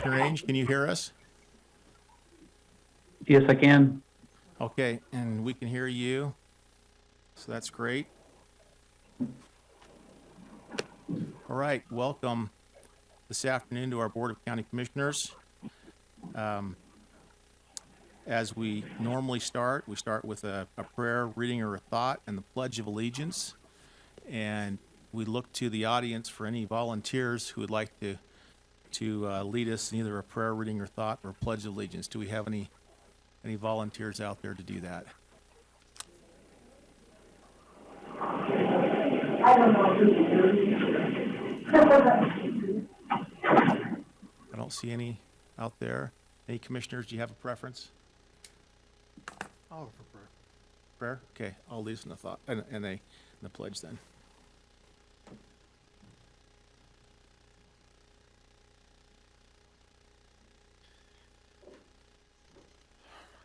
Commissioner Ainge, can you hear us? Yes, I can. Okay, and we can hear you, so that's great. All right, welcome this afternoon to our Board of County Commissioners. As we normally start, we start with a prayer, reading, or a thought, and the Pledge of Allegiance. And we look to the audience for any volunteers who would like to lead us in either a prayer, reading, or thought, or Pledge of Allegiance. Do we have any volunteers out there to do that? I don't know. I don't see any out there. Any commissioners, do you have a preference? I'll for prayer. Prayer? Okay, I'll lead us in the thought and the pledge then.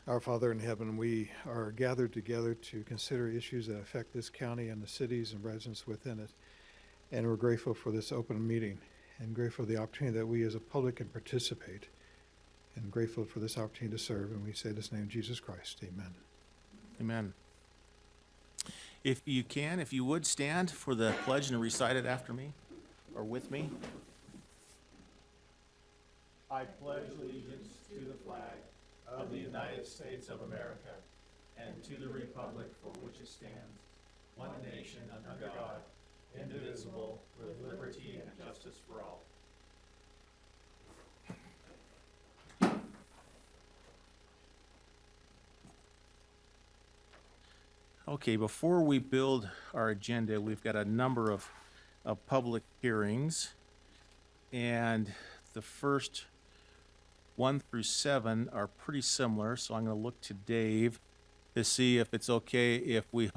Our Father in heaven, we are gathered together to consider issues that affect this county and the cities and residents within it. And we're grateful for this open meeting and grateful for the opportunity that we as a public can participate and grateful for this opportunity to serve. And we say this name, Jesus Christ. Amen. Amen. If you can, if you would stand for the pledge and recite it after me or with me. I pledge allegiance to the flag of the United States of America and to the republic for which it stands, one nation under God, indivisible, with liberty and justice for all. Okay, before we build our agenda, we've got a number of public hearings. And the first 1 through 7 are pretty similar, so I'm going to look to Dave to see if it's okay if we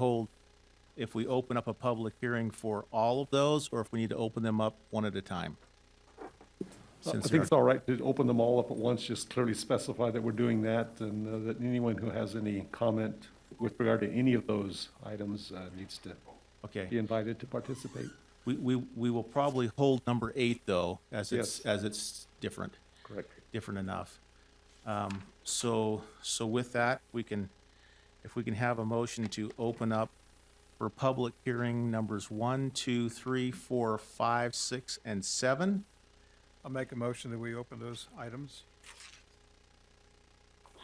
open up a public hearing for all of those, or if we need to open them up one at a time. I think it's all right to open them all up at once, just clearly specify that we're doing that, and that anyone who has any comment with regard to any of those items needs to be invited to participate. We will probably hold number 8 though, as Yes. it's different. Correct. Different enough. So with that, if we can have a motion to open up for public hearing numbers 1, 2, 3, 4, 5, 6, and 7. I'll make a motion that we open those items.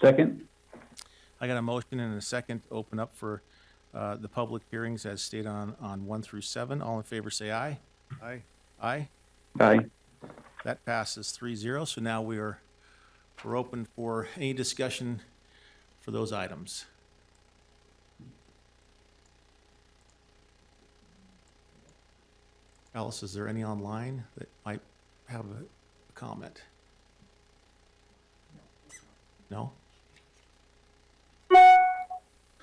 Second. I got a motion and a second to open up for the public hearings as stated on 1 through 7. All in favor say aye. Aye. Aye. Aye. That passes 3-0. So now we're open for any discussion for those items. Alice, is there any online that might have a comment? No?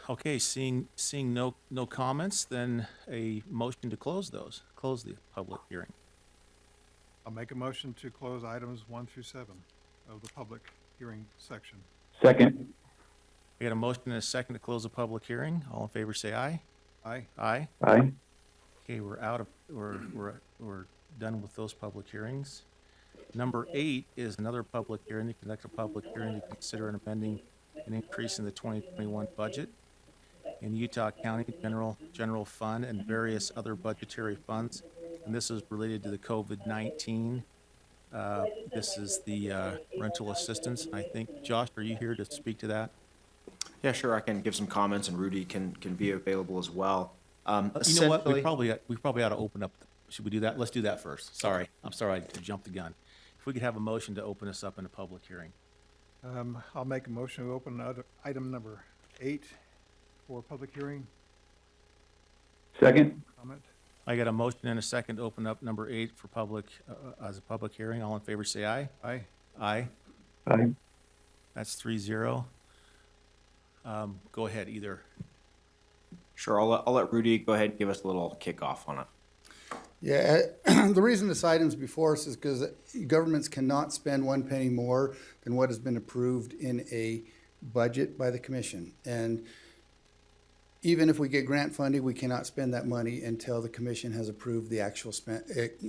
Okay, seeing no comments, then a motion to close the public hearing. I'll make a motion to close items 1 through 7 of the public hearing section. Second. We got a motion and a second to close the public hearing. All in favor say aye. Aye. Aye. Aye. Okay, we're done with those public hearings. Number 8 is another public hearing, to conduct a public hearing to consider an amending an increase in the 2021 budget in Utah County General Fund and various other budgetary funds. And this is related to the COVID-19. This is the rental assistance. And I think, Josh, are you here to speak to that? Yeah, sure. I can give some comments, and Rudy can be available as well. You know what? We probably ought to open up. Should we do that? Let's do that first. Sorry. I'm sorry I jumped the gun. If we could have a motion to open us up in a public hearing. I'll make a motion to open item number 8 for public hearing. Second. Comment. I got a motion and a second to open up number 8 for public, as a public hearing. All in favor say aye. Aye. Aye. Aye. That's 3-0. Go ahead, either. Sure. I'll let Rudy go ahead and give us a little kickoff on it. Yeah, the reason this item's before us is because governments cannot spend 1 penny more than what has been approved in a budget by the commission. And even if we get grant funding, we cannot spend that money until the commission has approved the actual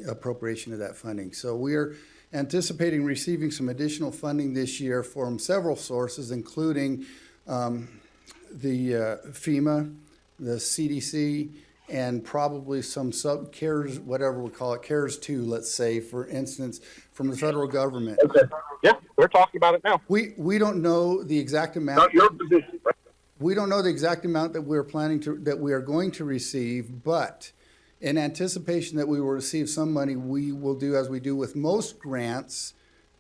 appropriation of that funding. So we're anticipating receiving some additional funding this year from several sources, including the FEMA, the CDC, and probably some CARES, whatever we call it, CARES 2, let's say, for instance, from the federal government. Okay. Yeah, we're talking about it now. We don't know the exact amount. Not your position, right? We don't know the exact amount that we're planning to, that we are going to receive, but in anticipation that we will receive some money, we will do as we do with most grants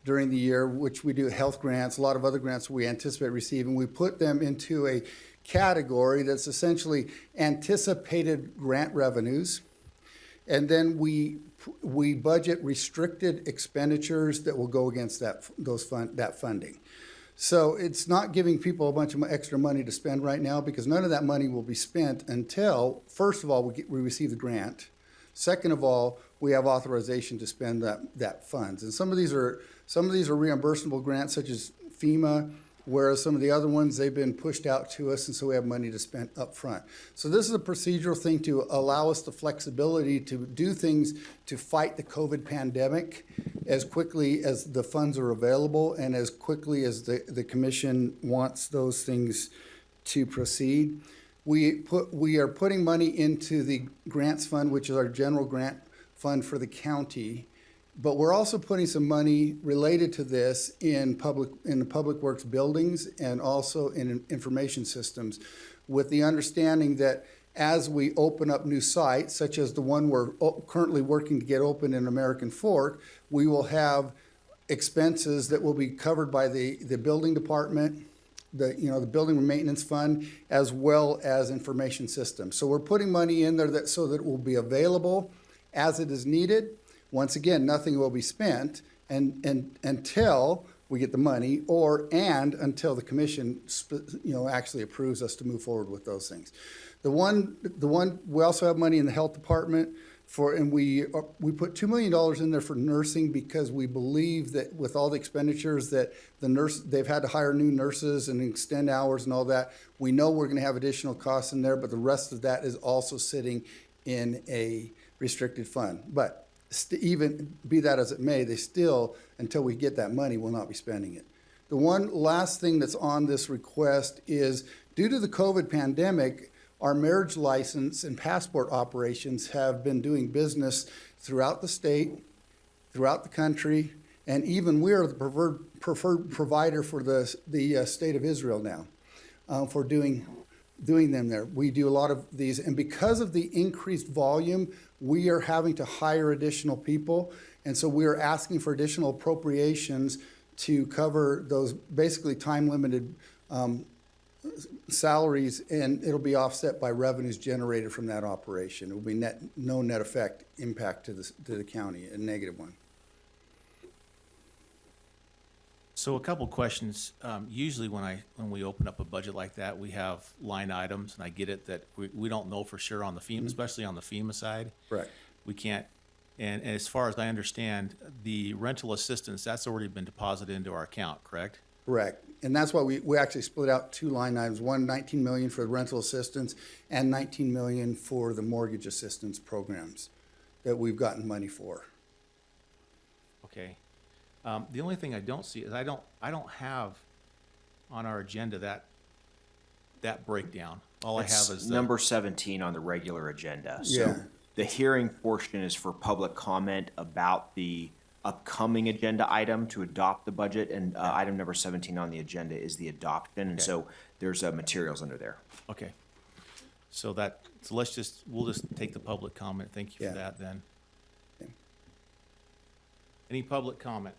during the year, which we do health grants, a lot of other grants we anticipate receiving. We put them into a category that's essentially anticipated grant revenues. And then we budget restricted expenditures that will go against that funding. So it's not giving people a bunch of extra money to spend right now, because none of that money will be spent until, first of all, we receive the grant. Second of all, we have authorization to spend that funds. And some of these are reimbursable grants, such as FEMA, whereas some of the other ones, they've been pushed out to us, and so we have money to spend up front. So this is a procedural thing to allow us the flexibility to do things to fight the COVID pandemic as quickly as the funds are available and as quickly as the commission wants those things to proceed. We are putting money into the grants fund, which is our general grant fund for the county. But we're also putting some money related to this in the public works buildings and also in information systems, with the understanding that as we open up new sites, such as the one we're currently working to get open in American Fork, we will have expenses that will be covered by the building department, the building maintenance fund, as well as information systems. So we're putting money in there so that it will be available as it is needed. Once again, nothing will be spent and until we get the money, and until the commission actually approves us to move forward with those things. We also have money in the health department and we put $2 million in there for nursing, because we believe that with all the expenditures that they've had to hire new nurses and extend hours and all that, we know we're going to have additional costs in there, but the rest of that is also sitting in a restricted fund. But even be that as it may, they still, until we get that money, will not be spending it. The one last thing that's on this request is, due to the COVID pandemic, our marriage license and passport operations have been doing business throughout the state, throughout the country, and even we are the preferred provider for the state of Israel now for doing them there. We do a lot of these, and because of the increased volume, we are having to hire additional people, and so we are asking for additional appropriations to cover those basically time-limited salaries, and it'll be offset by revenues generated from that operation. It will be no net effect impact to the county, a negative one. So a couple questions. Usually when we open up a budget like that, we have line items, and I get it that we don't know for sure on the FEMA, especially on the FEMA side. Correct. We can't, and as far as I understand, the rental assistance, that's already been deposited into our account, correct? Correct. And that's why we actually split out two line items, one $19 million for the rental assistance and $19 million for the mortgage assistance programs that we've gotten money for. Okay. The only thing I don't see is I don't have on our agenda that breakdown. All I have is number 17 on the regular agenda. So Yeah. the hearing portion is for public comment about the upcoming agenda item to adopt the budget, and item number 17 on the agenda is the adoption, and so there's materials under there. Okay. So we'll just take the public comment. Thank you for that then. Okay. Any public comment?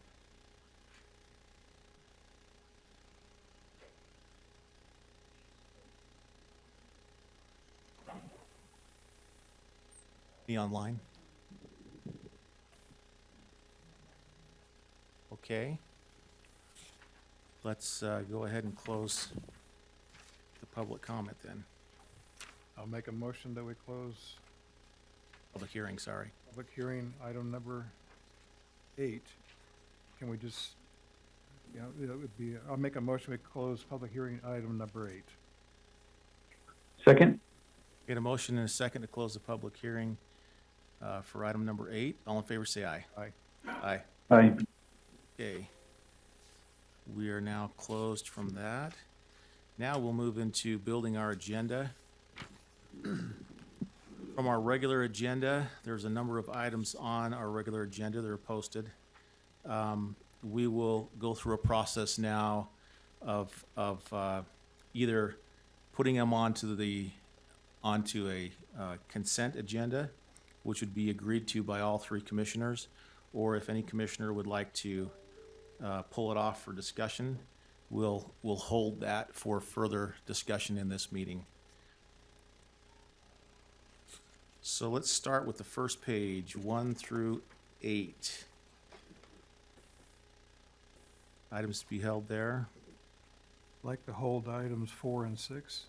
Any online? Okay. Let's go ahead and close the public comment then. I'll make a motion that we close Public hearing, sorry. public hearing item number 8. Can we just, it would be, I'll make a motion we close public hearing item number 8. Second? Get a motion and a second to close the public hearing for item number 8. All in favor, say aye. Aye. Aye. Aye. Okay. We are now closed from that. Now we'll move into building our agenda. From our regular agenda, there's a number of items on our regular agenda that are posted. We will go through a process now of either putting them onto a consent agenda, which would be agreed to by all three commissioners, or if any commissioner would like to pull it off for discussion, we'll hold that for further discussion in this meeting. So let's start with the first page, 1 through 8. Items to be held there. I'd like to hold items 4 and 6.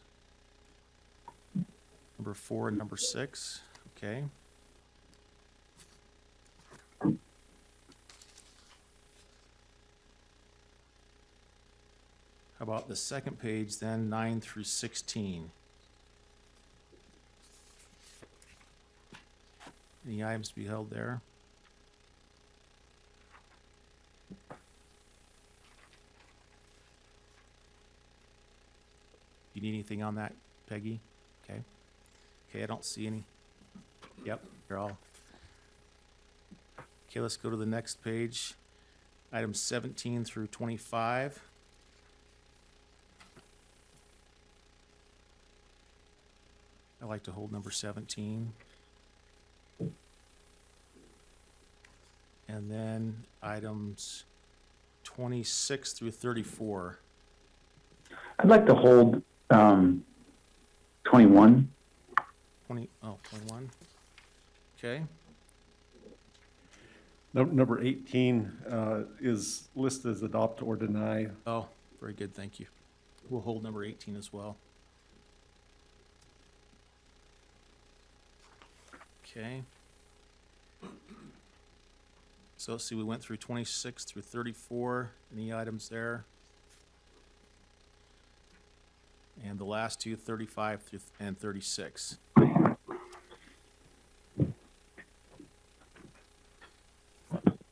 Number 4 and number 6, okay. How about the second page then, 9 through 16? Any items to be held there? You need anything on that, Peggy? Okay. Okay, I don't see any. Yep, they're all. Okay, let's go to the next page. Items 17 through 25. I like to hold number 17. And then items 26 through 34. I'd like to hold 21. 21. Okay, Number 18 is listed as adopt or deny. oh, very good, thank you. We'll hold number 18 as well. Okay. So let's see, we went through 26 through 34. Any items there? And the last two, 35 through and 36.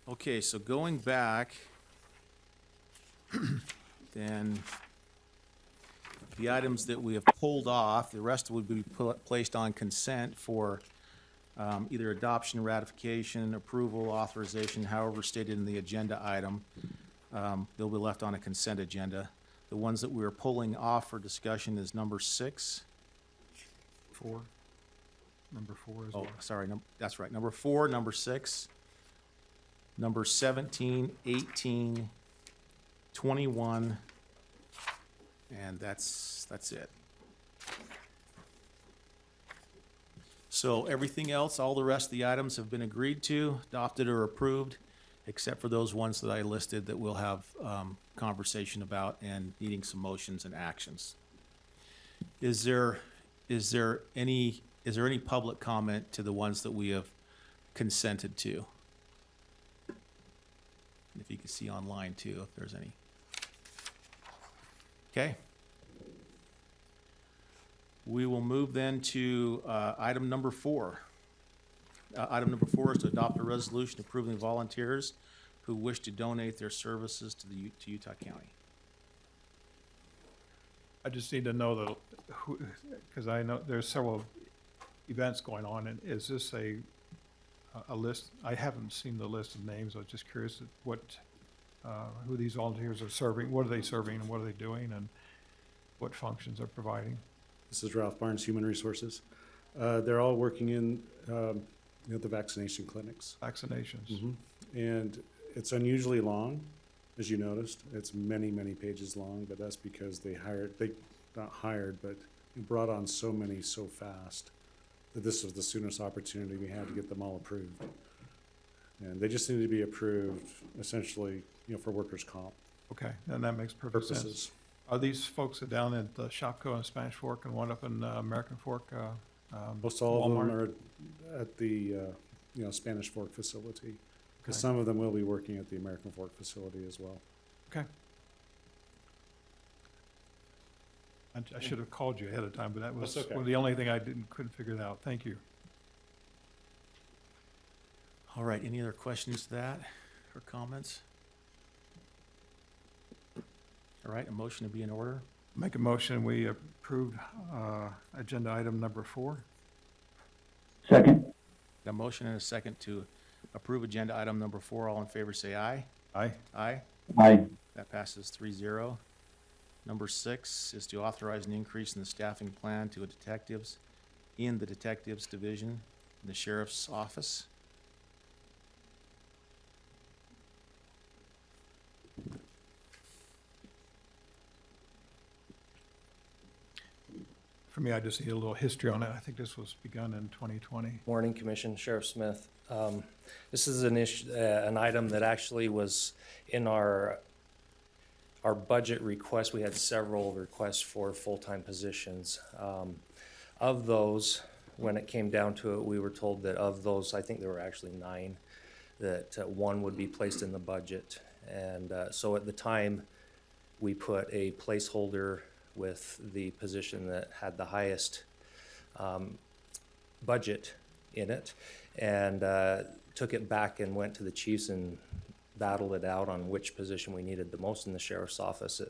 Okay, so going back, then the items that we have pulled off, the rest would be placed on consent for either adoption, ratification, approval, authorization, however stated in the agenda item. They'll be left on a consent agenda. The ones that we are pulling off for discussion is number 6. 4. Number 4 as Oh, well. sorry, that's right. Number 4, number 6, number 17, 18, 21, and that's it. So everything else, all the rest of the items have been agreed to, adopted, or approved, except for those ones that I listed that we'll have conversation about and needing some motions and actions. Is there any public comment to the ones that we have consented to? And if you can see online too, if there's any. Okay. We will move then to item number 4. Item number 4 is to adopt a resolution approving volunteers who wish to donate their services to Utah County. I just need to know because I know there's several events going on, and is this a list? I haven't seen the list of names. I was just curious who these volunteers are serving, what are they serving, and what are they doing, and what functions they're providing. This is Ralph Barnes, Human Resources. They're all working in the vaccination clinics. Vaccinations. And it's unusually long, as you noticed. It's many, many pages long, but that's because they brought on so many so fast that this was the soonest opportunity we had to get them all approved. And they just need to be approved essentially, for workers' comp Okay, and that makes perfect sense. purposes. Are these folks down at Shopko and Spanish Fork and one up in American Fork? Most all of them Walmart? are at the, Spanish Fork facility. Because Okay. some of them will be working at the American Fork facility as well. Okay. I should have called you ahead of time, but that was That's okay. the only thing I couldn't figure it out. Thank you. All right, any other questions to that or comments? All right, a motion to be in order. Make a motion, we approve agenda item number 4. Second. Got a motion and a second to approve agenda item number 4. All in favor, say aye. Aye. Aye. Aye. That passes 3-0. Number 6 is to authorize an increase in the staffing plan to detectives in the Detectives Division in the Sheriff's Office. For me, I just need a little history on it. I think this was begun in 2020. Morning, Commission, Sheriff Smith. This is an item that actually was in our budget request. We had several requests for full-time positions. Of those, when it came down to it, we were told that of those, I think there were actually 9, that one would be placed in the budget. And so at the time, we put a placeholder with the position that had the highest budget in it, and took it back and went to the chiefs and battled it out on which position we needed the most in the sheriff's office.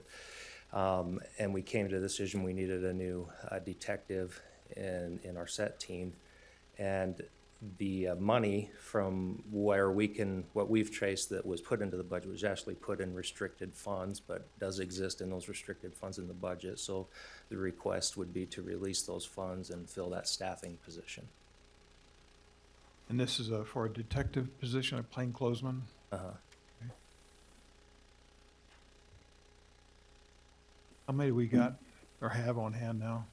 And we came to the decision we needed a new detective in our set team. And the money from what we've traced that was put into the budget was actually put in restricted funds, but does exist in those restricted funds in the budget. So the request would be to release those funds and fill that staffing position. And this is for a detective position, a plainclothesman. Uh-huh. How many we got or have on hand now?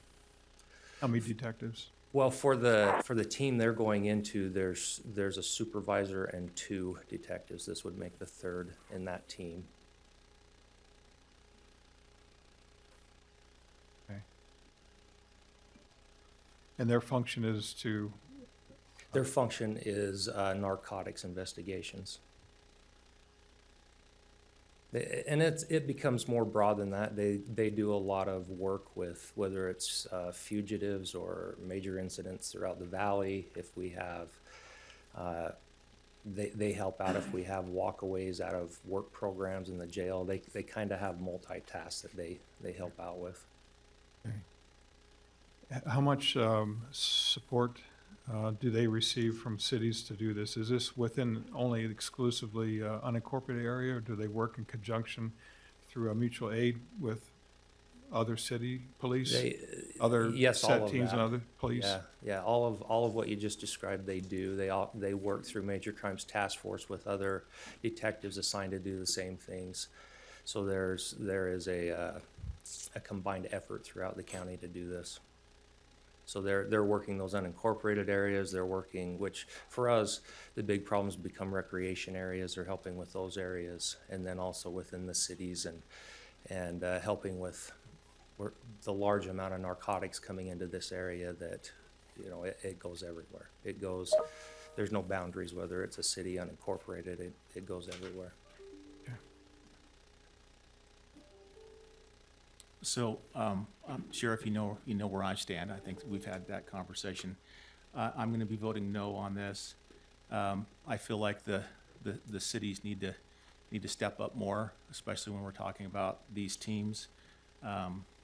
How many detectives? Well, for the team they're going into, there's a supervisor and 2 detectives. This would make the 3rd in that team. Okay. And their function is to, Their function is narcotics investigations. And it becomes more broad than that. They do a lot of work with whether it's fugitives or major incidents throughout the valley. If we have, they help out if we have walkaways out of work programs in the jail. They kind of have multi-tasks that they help out with. how much support do they receive from cities to do this? Is this within only exclusively unincorporated area, or do they work in conjunction through a mutual aid with other city police? Other Yes, all set of teams and that. other police? Yeah, all of what you just described, they do. They work through Major Crimes Task Force with other detectives assigned to do the same things. So there is a combined effort throughout the county to do this. So they're working those unincorporated areas. They're working, which for us, the big problems become recreation areas. They're helping with those areas, and then also within the cities and helping with the large amount of narcotics coming into this area that, it goes everywhere. It goes, there's no boundaries, whether it's a city, unincorporated, it goes everywhere. So, Sheriff, you know where I stand. I think we've had that conversation. I'm going to be voting no on this. I feel like the cities need to step up more, especially when we're talking about these teams,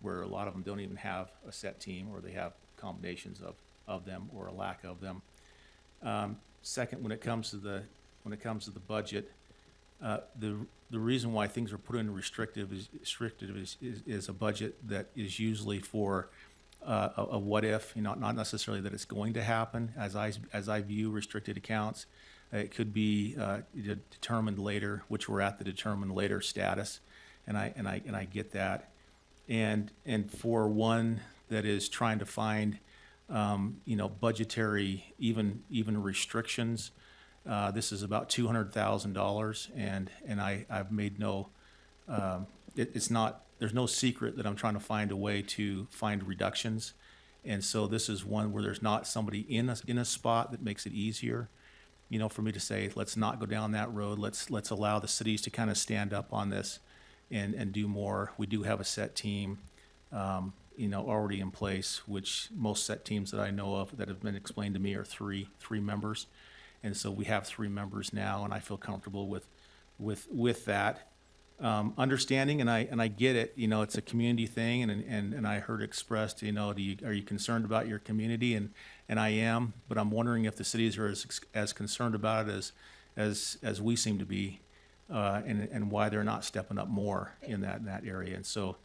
where a lot of them don't even have a set team, or they have combinations of them or a lack of them. Second, when it comes to the budget, the reason why things are put in restrictive is a budget that is usually for a what if, not necessarily that it's going to happen. As I view restricted accounts, it could be determined later, which we're at the determined later status, and I get that. And for one that is trying to find budgetary even restrictions. This is about $200,000, and I've made there's no secret that I'm trying to find a way to find reductions. And so this is one where there's not somebody in a spot that makes it easier, for me to say, let's not go down that road. Let's allow the cities to kind of stand up on this and do more. We do have a set team, already in place, which most set teams that I know of that have been explained to me are three members. And so we have 3 members now, and I feel comfortable with that. understanding, and I get it, you know, it's a community thing, and I heard expressed, you know, are you concerned about your community? And I am, but I'm wondering if the cities are as concerned about it as we seem to be, and why they're not stepping up more in that area. And so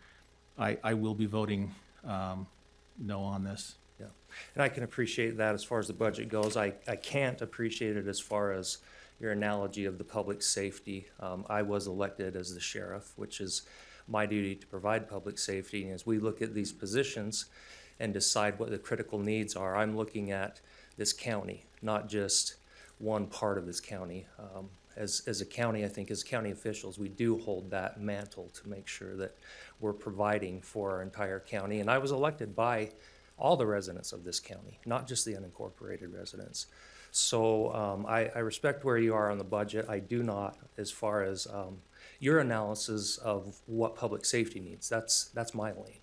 I will be voting no on this. Yeah, and I can appreciate that as far as the budget goes. I can't appreciate it as far as your analogy of the public safety. I was elected as the sheriff, which is my duty to provide public safety. And as we look at these positions and decide what the critical needs are, I'm looking at this county, not just one part of this county. As a county, I think as county officials, we do hold that mantle to make sure that we're providing for our entire county. And I was elected by all the residents of this county, not just the unincorporated residents. So I respect where you are on the budget. I do not, as far as your analysis of what public safety needs. That's my lane.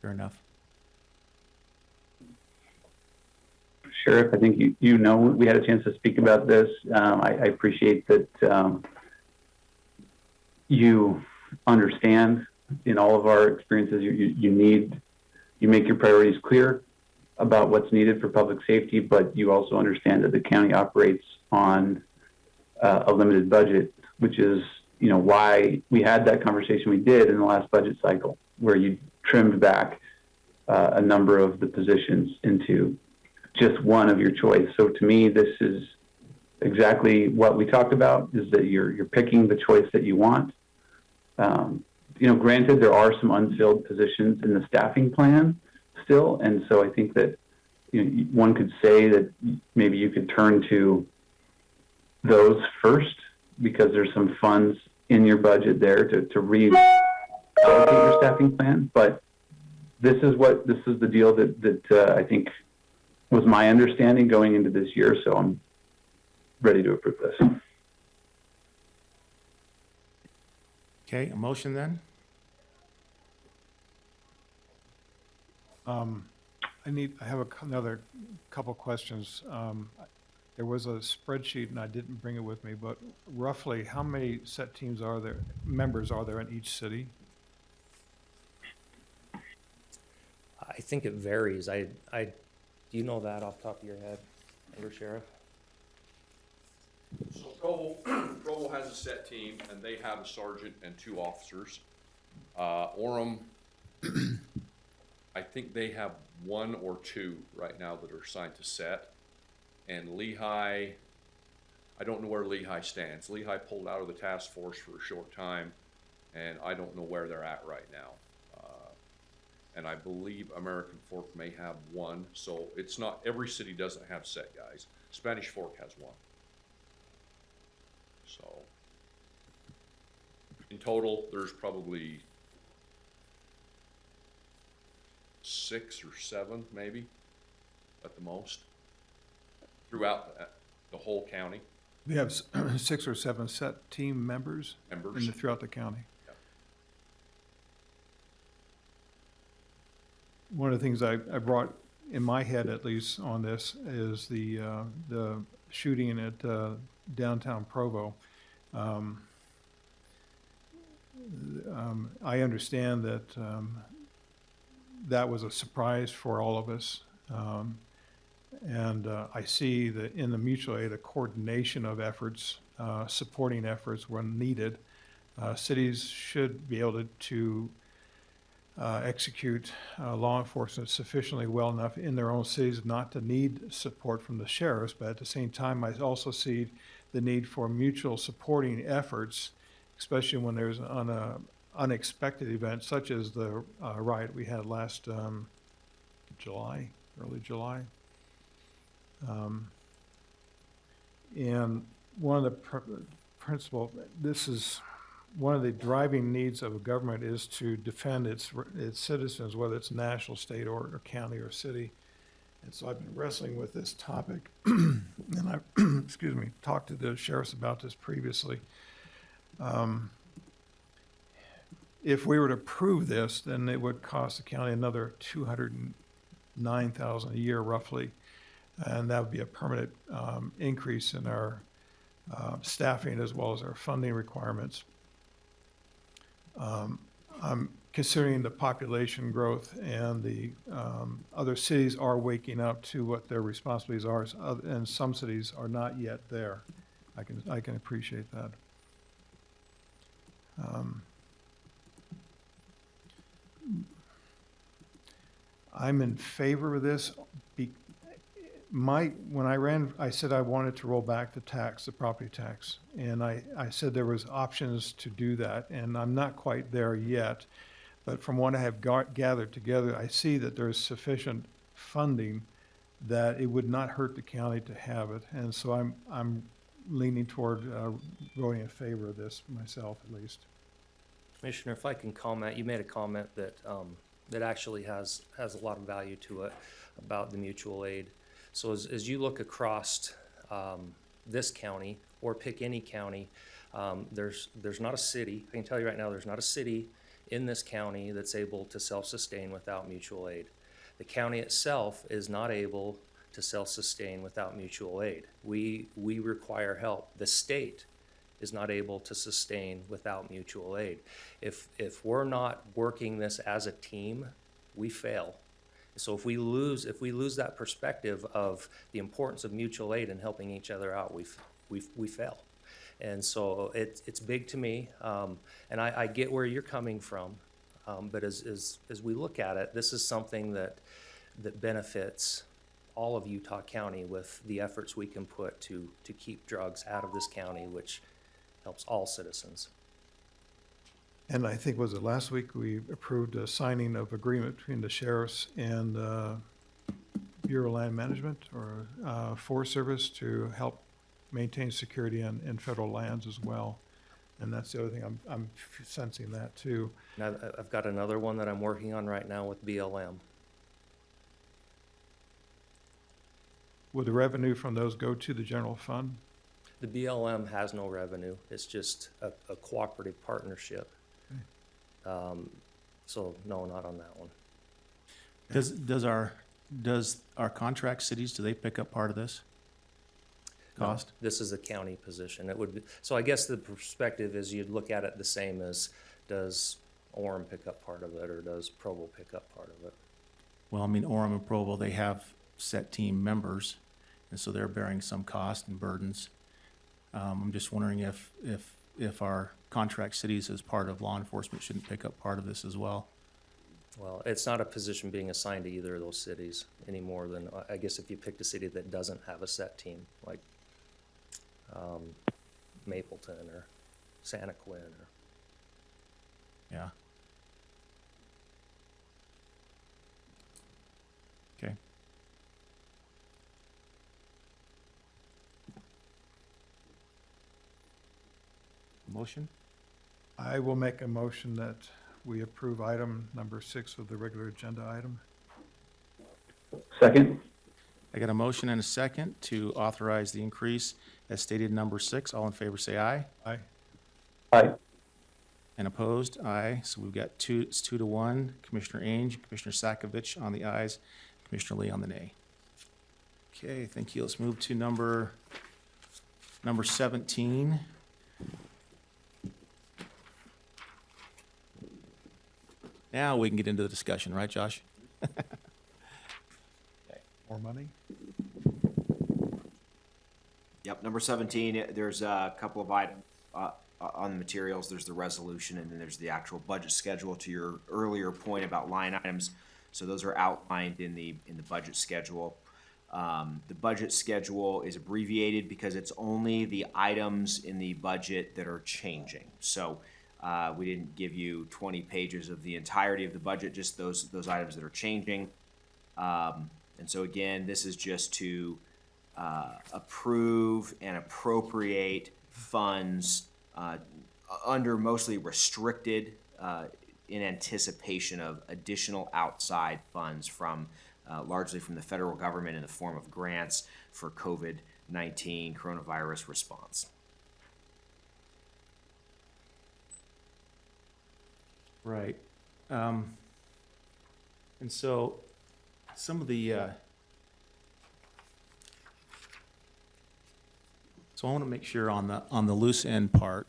Fair enough. Sheriff, I think you know, we had a chance to speak about this. I appreciate that you understand in all of our experiences, you make your priorities clear about what's needed for public safety, but you also understand that the county operates on a limited budget, which is, you know, why we had that conversation we did in the last budget cycle, where you trimmed back a number of the positions into just one of your choice. So to me, this is exactly what we talked about, is that you're picking the choice that you want. You know, granted, there are some unfilled positions in the staffing plan still, and so I think that, you know, one could say that maybe you could turn to those first, because there's some funds in your budget there to reallocate your staffing plan. But this is the deal that I think was my understanding going into this year, so I'm ready to approve this. Okay, a motion then? I have another couple questions. There was a spreadsheet, and I didn't bring it with me, but roughly how many set teams members are there in each city? I think it varies. Do you know that off the top of your head, Under Sheriff? So Provo has a set team, and they have a sergeant and 2 officers. Orem, I think they have 1 or 2 right now that are assigned to set. And Lehigh, I don't know where Lehigh stands. Lehigh pulled out of the task force for a short time, and I don't know where they're at right now. And I believe American Fork may have 1, so it's not, every city doesn't have set guys. Spanish Fork has 1. So, in total, there's probably 6 or 7, maybe, at the most, throughout the whole county. We have 6 or 7 set team members throughout the county. Yep. One of the things I brought in my head, at least, on this is the shooting at downtown Provo. I understand that that was a surprise for all of us. And I see that in the mutual aid, a coordination of efforts, supporting efforts when needed. Cities should be able to execute law enforcement sufficiently well enough in their own cities not to need support from the sheriffs, but at the same time, I also see the need for mutual supporting efforts, especially when there's an unexpected event, such as the riot we had last early July. And one of the principal, this is one of the driving needs of a government, is to defend its citizens, whether it's national, state, or county or city. And so I've been wrestling with this topic, and I, talked to the sheriffs about this previously. If we were to approve this, then it would cost the county another $209,000 a year, roughly, and that would be a permanent increase in our staffing as well as our funding requirements. I'm considering the population growth and the other cities are waking up to what their responsibilities are, and some cities are not yet there. I can appreciate that. I'm in favor of this. When I ran, I said I wanted to roll back the property tax. And I said there was options to do that, and I'm not quite there yet. But from what I have gathered together, I see that there's sufficient funding that it would not hurt the county to have it. And so I'm leaning toward voting in favor of this myself, at least. Commissioner, if I can comment, you made a comment that, that actually has a lot of value to it about the mutual aid. So as you look across this county, or pick any county, there's not a city, I can tell you right now, there's not a city in this county that's able to self-sustain without mutual aid. The county itself is not able to self-sustain without mutual aid. We require help. The state is not able to sustain without mutual aid. If we're not working this as a team, we fail. So if we lose that perspective of the importance of mutual aid and helping each other out, we fail. And so it's big to me, and I get where you're coming from, but as we look at it, this is something that benefits all of Utah County with the efforts we can put to keep drugs out of this county, which helps all citizens. And I think, was it last week, we approved a signing of agreement between the sheriffs and Bureau of Land Management or Forest Service to help maintain security in federal lands as well. And that's the other thing, I'm sensing that too. Now, I've got another one that I'm working on right now with BLM. Would the revenue from those go to the general fund? The BLM has no revenue. It's just a cooperative partnership. So no, not on that one. Does our contract cities, do they pick up part of this cost? No, this is a county position. It would be, so I guess the perspective is you'd look at it the same as, does Orem pick up part of it, or does Provo pick up part of it? Well, I mean, Orem and Provo, they have set team members, and so they're bearing some cost and burdens. I'm just wondering if our contract cities as part of law enforcement shouldn't pick up part of this as well. Well, it's not a position being assigned to either of those cities any more than, I guess if you picked a city that doesn't have a set team, like Mapleton or Santa Quin or. Yeah. Okay. Motion? I will make a motion that we approve item number 6 of the regular agenda item. Second? I got a motion and a second to authorize the increase as stated in number 6. All in favor, say aye. Aye. Aye. And opposed, aye. So we've got it's 2-1. Commissioner Ainge, Commissioner Sakovic on the ayes, Commissioner Lee on the nay. Okay, thank you. Let's move to number 17. Now we can get into the discussion, right, Josh? More money? Yep, number 17, there's a couple of items on the materials. There's the resolution, and then there's the actual budget schedule to your earlier point about line items. So those are outlined in the budget schedule. The budget schedule is abbreviated because it's only the items in the budget that are changing. So we didn't give you 20 pages of the entirety of the budget, just those items that are changing. And so again, this is just to approve and appropriate funds under mostly restricted in anticipation of additional outside funds from largely from the federal government in the form of grants for COVID-19 coronavirus response. Right. And so some of the So I want to make sure on the loose end part,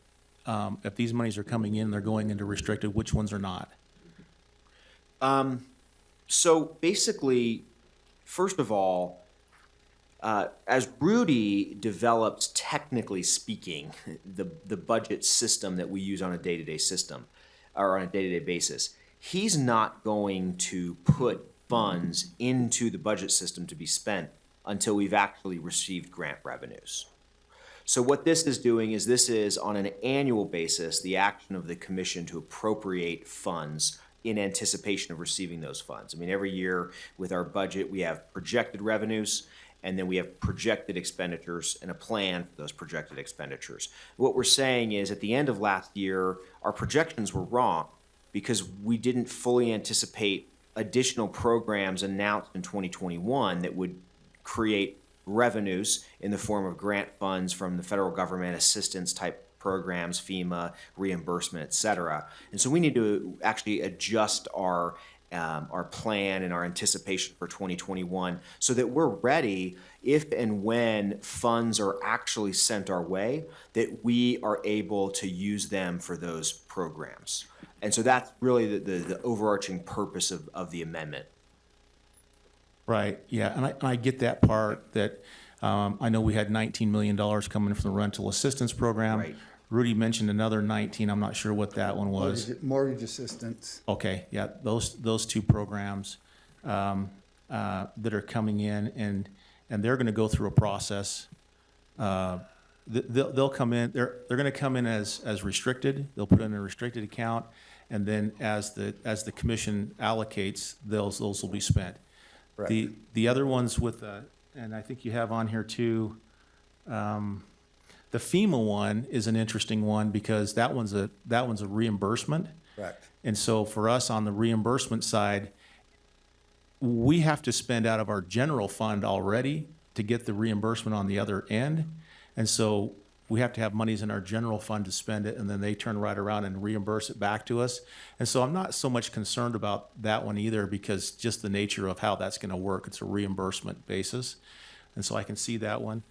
if these monies are coming in, they're going into restricted, which ones are not? So basically, first of all, as Rudy develops, technically speaking, the budget system that we use on a day-to-day system, or on a day-to-day basis, he's not going to put funds into the budget system to be spent until we've actually received grant revenues. So what this is doing is this is on an annual basis, the action of the commission to appropriate funds in anticipation of receiving those funds. I mean, every year with our budget, we have projected revenues, and then we have projected expenditures and a plan for those projected expenditures. What we're saying is at the end of last year, our projections were wrong because we didn't fully anticipate additional programs announced in 2021 that would create revenues in the form of grant funds from the federal government, assistance type programs, FEMA, reimbursement, et cetera. And so we need to actually adjust our plan and our anticipation for 2021 so that we're ready if and when funds are actually sent our way, that we are able to use them for those programs. And so that's really the overarching purpose of the amendment. Right, yeah, and I get that part, that I know we had $19 million coming from the rental assistance program. Right. Rudy mentioned another 19, I'm not sure what that one was. Mortgage assistance. Okay, yeah, those two programs that are coming in, and they're gonna go through a process. They'll come in, they're gonna come in as restricted, they'll put in a restricted account, and then as the commission allocates, those will be spent. Right. The other ones with, and I think you have on here too, the FEMA one is an interesting one because that one's a reimbursement. Correct. And so for us on the reimbursement side, we have to spend out of our general fund already to get the reimbursement on the other end. And so we have to have monies in our general fund to spend it, and then they turn right around and reimburse it back to us. And so I'm not so much concerned about that one either, because just the nature of how that's going to work, it's a reimbursement basis. And so I can see that one.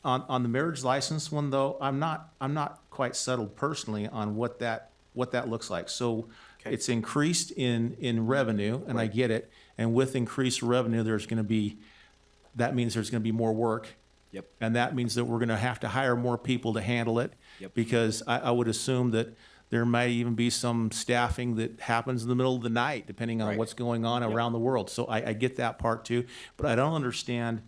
On the marriage license one though, I'm not quite settled personally on what that looks like. So Okay. it's increased in revenue, and I get it. And with increased revenue, that means there's going to be more work. Yep. And that means that we're going to have to hire more people to handle it. Yep. Because I would assume that there might even be some staffing that happens in the middle of the night, depending on Right. what's going on around the world. So I get that part too. But what I don't understand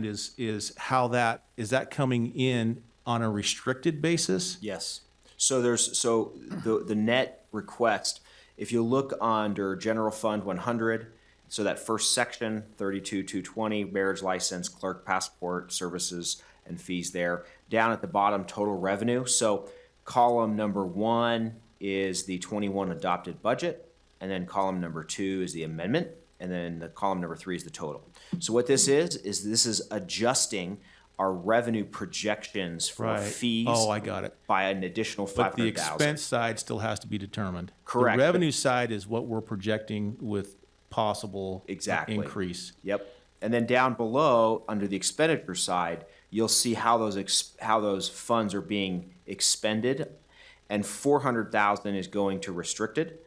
is how is that coming in on a restricted basis? Yes. So the net request, if you look under General Fund 100, so that first section, 32,220, marriage license, clerk passport services and fees there. Down at the bottom, total revenue. So column number 1 is the 21 adopted budget, and then column number 2 is the amendment, and then the column number 3 is the total. So what this is adjusting our revenue projections for Right. fees. Oh, I got it. By an additional But the 500,000. expense side still has to be determined. Correct. The revenue side is what we're projecting with possible Exactly. increase. Yep. And then down below, under the expenditure side, you'll see how those funds are being expended, and 400,000 is going to restricted,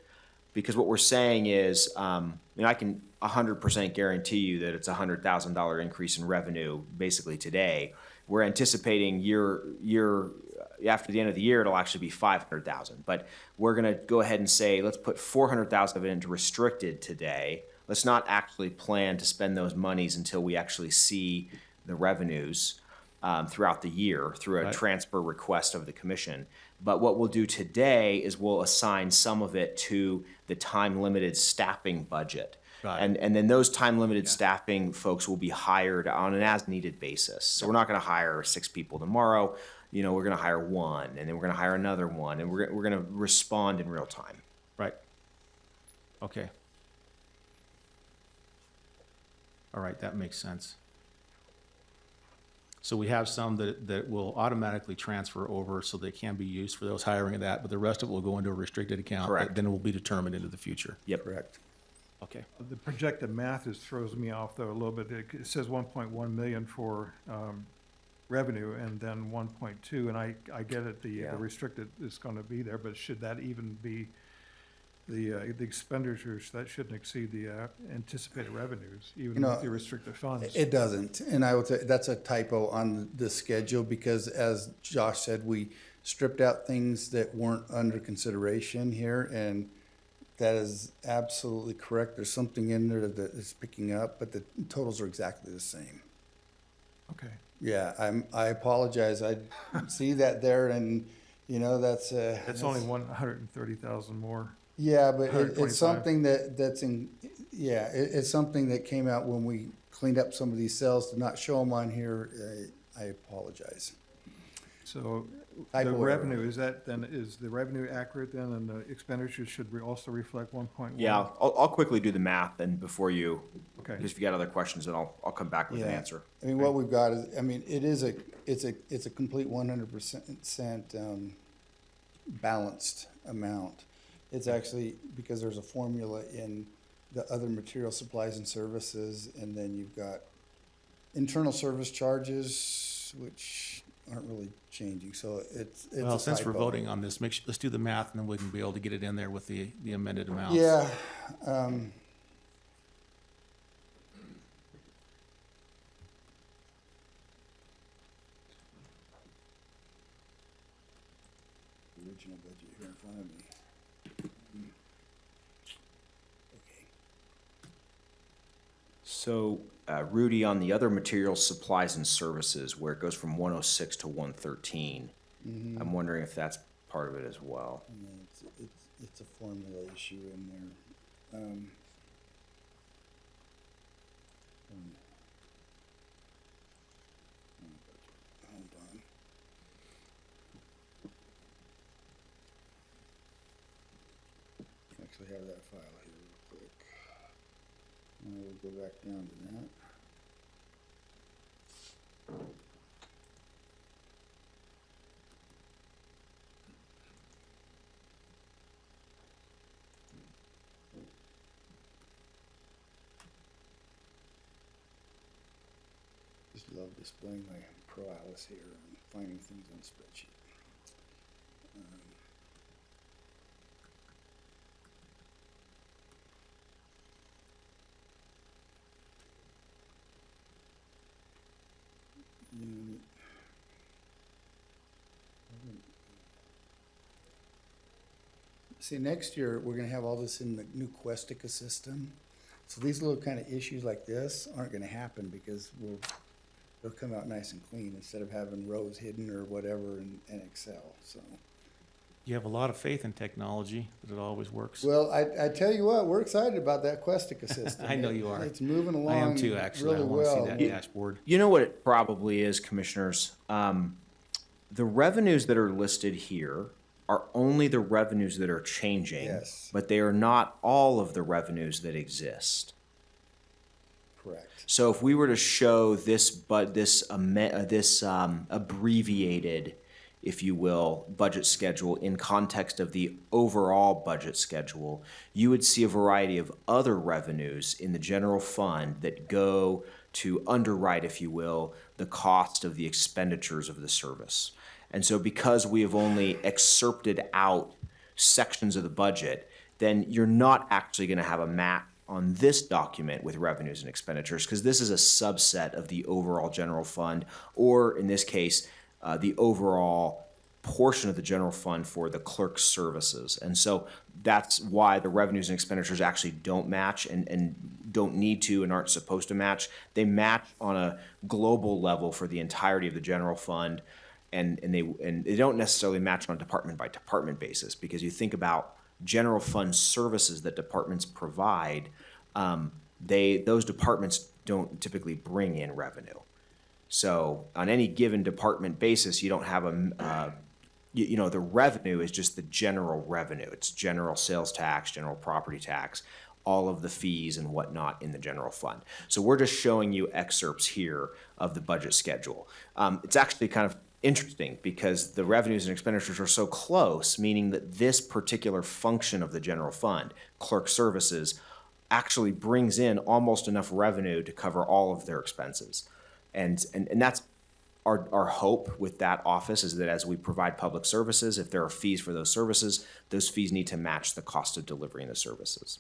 because what we're saying is, I can 100% guarantee you that it's a $100,000 increase in revenue basically today. We're anticipating year after the end of the year, it'll actually be 500,000. But we're going to go ahead and say, let's put 400,000 of it into restricted today. Let's not actually plan to spend those monies until we actually see the revenues throughout the year through a Right. transfer request of the commission. But what we'll do today is we'll assign some of it to the time-limited staffing budget. Right. And then those time-limited staffing folks will be hired on an as-needed basis. So we're not going to hire 6 people tomorrow. We're going to hire 1, and then we're going to hire another 1, and we're going to respond in real time. Right. Okay. All right, that makes sense. So we have some that will automatically transfer over so they can be used for those hiring of that, but the rest of it will go into a restricted account. Correct. That then will be determined into the future. Yep. Correct. Okay. The projected math throws me off though a little bit. It says 1.1 million for revenue and then 1.2, and I get it, the Yeah. restricted is gonna be there, but should that even be the expenditures, that shouldn't exceed the anticipated revenues, even know, with the restricted funds? It doesn't, and I would say that's a typo on the schedule, because as Josh said, we stripped out things that weren't under consideration here, and that is absolutely correct. There's something in there that is picking up, but the totals are exactly the same. Okay. Yeah, I apologize. I see that there, and, you know, that's. It's only 130,000 more. Yeah, but 125. it's something that's in, yeah, it's something that came out when we cleaned up some of these cells. To not show them on here, I apologize. So Typo the error. revenue, is the revenue accurate then, and the expenditures should also reflect 1.1? Yeah, I'll quickly do the math and before you, Okay. because if you got other questions, then I'll come back with an Yeah. answer. I mean, what we've got is, I mean, it's a complete 100% balanced amount. It's actually, because there's a formula in the other material supplies and services, and then you've got internal service charges, which aren't really changing, so it's a Well, since we're typo. voting on this, let's do the math and then we can be able to get it in there with the amended amounts. Yeah, original budget here in front of me. Okay. So, Rudy, on the other materials, supplies, and services, where it goes from 106 to 113, I'm wondering if that's part of it as well. Yeah, it's a formula issue in there. Hold on. Actually have that file here real quick. And we'll go back down to that. Just love displaying my prowess here and finding things on a spreadsheet. Unit. See, next year, we're gonna have all this in the new Questica system. So these little kind of issues like this aren't gonna happen, because they'll come out nice and clean instead of having rows hidden or whatever in Excel, so. You have a lot of faith in technology, that it always works. Well, I tell you what, we're excited about that Questica system. I know you are. It's moving along I am too, actually. I really want to see well. that dashboard. You know what it probably is, commissioners? The revenues that are listed here are only the revenues that are changing. Yes. But they are not all of the revenues that exist. Correct. So if we were to show this abbreviated, if you will, budget schedule in context of the overall budget schedule, you would see a variety of other revenues in the general fund that go to underwrite, if you will, the cost of the expenditures of the service. And so because we have only excerpted out sections of the budget, then you're not actually going to have a map on this document with revenues and expenditures, because this is a subset of the overall general fund, or in this case, the overall portion of the general fund for the clerk's services. And so that's why the revenues and expenditures actually don't match and don't need to and aren't supposed to match. They match on a global level for the entirety of the general fund, and they don't necessarily match on a department by department basis, because you think about general fund services that departments provide, those departments don't typically bring in revenue. So on any given department basis, you don't have the revenue is just the general revenue. It's general sales tax, general property tax, all of the fees and whatnot in the general fund. So we're just showing you excerpts here of the budget schedule. It's actually kind of interesting because the revenues and expenditures are so close, meaning that this particular function of the general fund, clerk services, actually brings in almost enough revenue to cover all of their expenses. And that's our hope with that office is that as we provide public services, if there are fees for those services, those fees need to match the cost of delivering the services.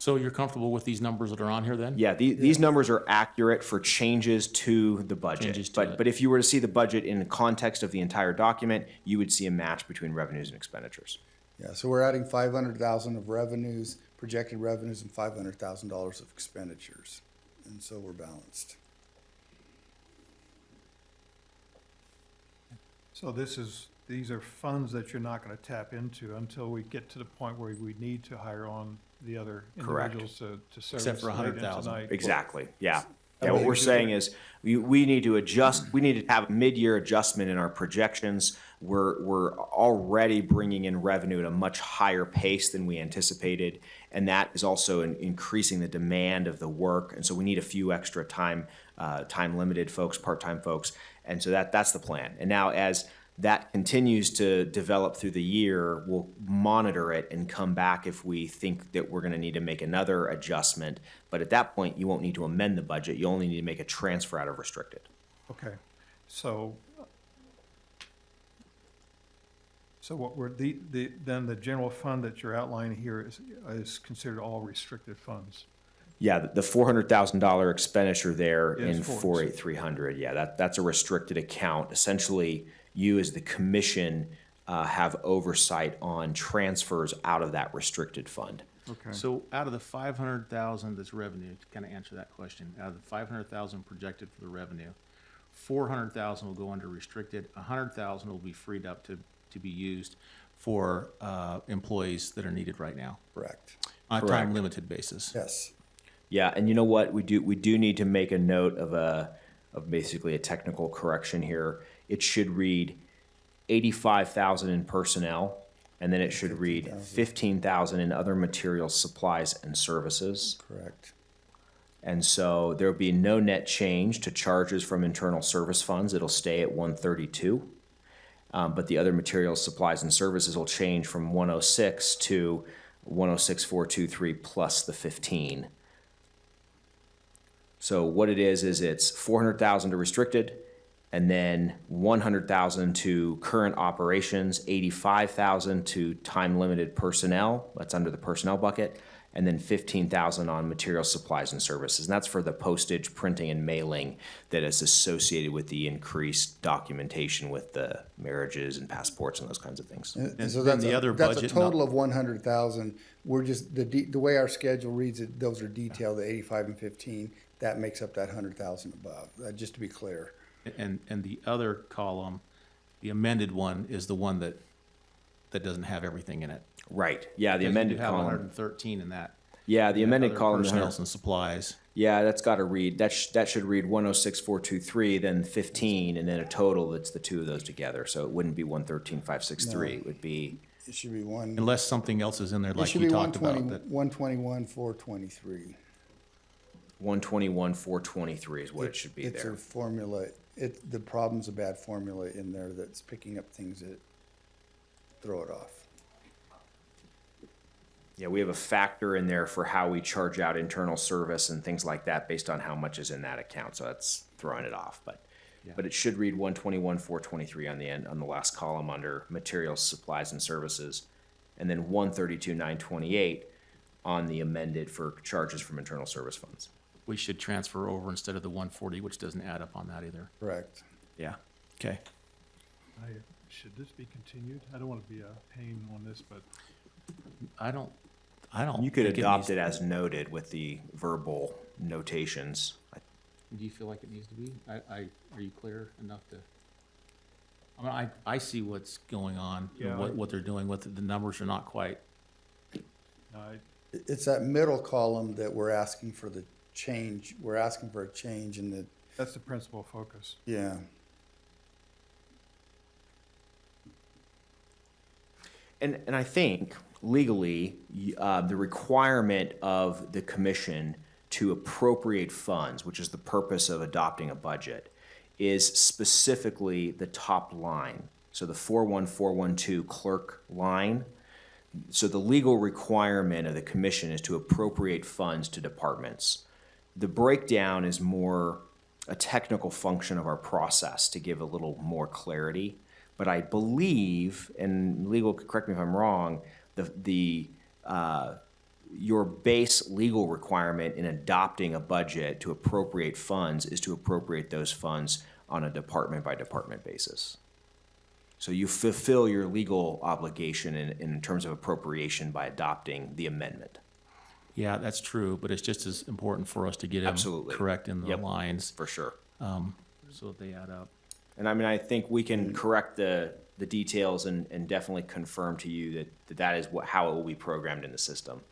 So you're comfortable with these numbers that are on here then? Yeah, these numbers are accurate for changes to the budget. Changes to it. But if you were to see the budget in the context of the entire document, you would see a match between revenues and expenditures. Yeah, so we're adding 500,000 of revenues, projected revenues, and $500,000 of expenditures. And so we're balanced. So these are funds that you're not gonna tap into until we get to the point where we need to hire on the other Correct. individuals to service. Except for the night and 100,000. tonight. Exactly, yeah. That Yeah, way what we're you do saying it. is, we need to adjust, we need to have a mid-year adjustment in our projections. We're already bringing in revenue at a much higher pace than we anticipated, and that is also increasing the demand of the work, and so we need a few extra time-limited folks, part-time folks, and so that's the plan. And now, as that continues to develop through the year, we'll monitor it and come back if we think that we're gonna need to make another adjustment. But at that point, you won't need to amend the budget, you only need to make a transfer out of restricted. Okay, so what we're, then the general fund that you're outlining here is considered all restricted funds. Yeah, the $400,000 expenditure there Is in for- 48300, yeah, that's a restricted account. Essentially, you as the commission have oversight on transfers out of that restricted fund. Okay. So out of the 500,000 that's revenue, to kind of answer that question, out of the 500,000 projected for the revenue, 400,000 will go under restricted, 100,000 will be freed up to be used for employees that are needed right now Correct. on a Correct. time-limited basis. Yes. Yeah, and you know what? We do need to make a note of basically a technical correction here. It should read 85,000 in personnel, and then it should read 15,000 in other materials, supplies, and services. Correct. And so there'll be no net change to charges from internal service funds. It'll stay at 132. But the other materials, supplies, and services will change from 106 to 106,423 plus the 15. So what it is it's 400,000 to restricted, and then 100,000 to current operations, 85,000 to time-limited personnel, that's under the personnel bucket, and then 15,000 on material, supplies, and services. And that's for the postage, printing, and mailing that is associated with the increased documentation with the marriages and passports and those kinds of things. And so then that's the other that's a budget, total of 100,000. We're just, the way our schedule reads it, those are detailed, the 85 and 15. That makes up that 100,000 above, just to be clear. And the other column, the amended one, is the one that doesn't have everything in it. Right, yeah, the Because amended You have column. 113 in that. Yeah, the amended Other column. Personnel and supplies. Yeah, that's got to read, that should read 106,423, then 15, and then a total that's the two of those together. So it wouldn't be 113,563, it would be, It should be one. Unless something else is in there It like should you be talked about. 120, 121, 423. 121,423 is what it should be It's there. a formula. The problem's a bad formula in there that's picking up things that throw it off. Yeah, we have a factor in there for how we charge out internal service and things like that based on how much is in that account, so that's throwing it off. But it should read 121,423 on the end, on the last column under materials, supplies, and services, and then 132,928 on the amended for charges from internal service funds. We should transfer over instead of the 140, which doesn't add up on that either. Correct. Yeah. Okay. Should this be continued? I don't want to be a pain on this, but I don't. You could think adopt needs- it as noted with the verbal notations. Do you feel like it needs to be? Are you clear enough to? I mean, I see what's going on, Yeah, what they're doing with it. The numbers are not quite. It's that middle column that we're asking for the change. We're asking for a change in the, that's the principal focus. yeah. And I think legally, the requirement of the commission to appropriate funds, which is the purpose of adopting a budget, is specifically the top line. So the 41412 clerk line. So the legal requirement of the commission is to appropriate funds to departments. The breakdown is more a technical function of our process to give a little more clarity. But I believe, and legal, correct me if I'm wrong, your base legal requirement in adopting a budget to appropriate funds is to appropriate those funds on a department by department basis. So you fulfill your legal obligation in terms of appropriation by adopting the amendment. Yeah, that's true, but it's just as important for us to get them Absolutely. correct in the Yep. lines, For sure. so that they add up. And I mean, I think we can correct the details and definitely confirm to you that is how it will be programmed in the system.